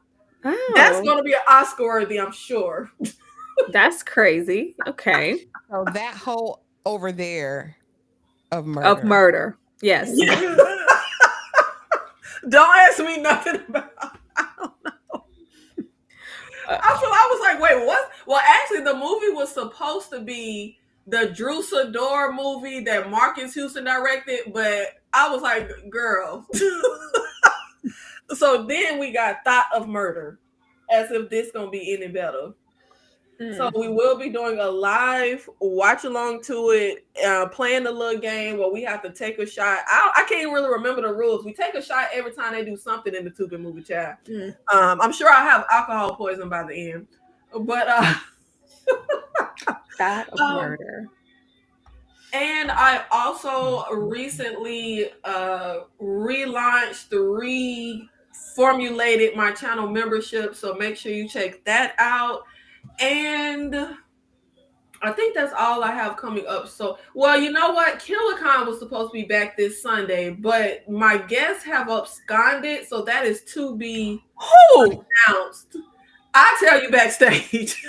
Oh. That's going to be an Oscar worthy, I'm sure. That's crazy. Okay. So that whole over there of murder. Of murder. Yes. Yeah. Don't ask me nothing about. I don't know. I was like, wait, what? Well, actually, the movie was supposed to be the Drew Sidor movie that Marcus Houston directed, but I was like, girl. So then we got Thought of Murder, as if this gonna be any better. So we will be doing a live watch along to it, playing the little game where we have to take a shot. I can't really remember the rules. We take a shot every time they do something in the Tubi movie chat. I'm sure I'll have alcohol poison by the end. But Thought of Murder. And I also recently relaunched formulated my channel membership, so make sure you check that out. And I think that's all I have coming up. So, well, you know what? KillerCon was supposed to be back this Sunday, but my guests have absconded, so that is to be announced. I'll tell you backstage.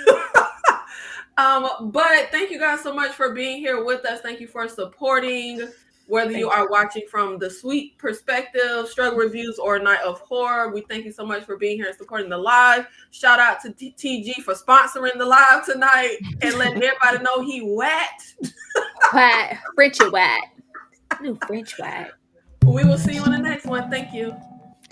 But thank you guys so much for being here with us. Thank you for supporting, whether you are watching from the Sweet Perspective, Struggle Reviews, or Night of Horror. We thank you so much for being here and supporting the live. Shout out to TG for sponsoring the live tonight and letting everybody know he wet. Frenchy wet. New French wet. We will see you on the next one. Thank you.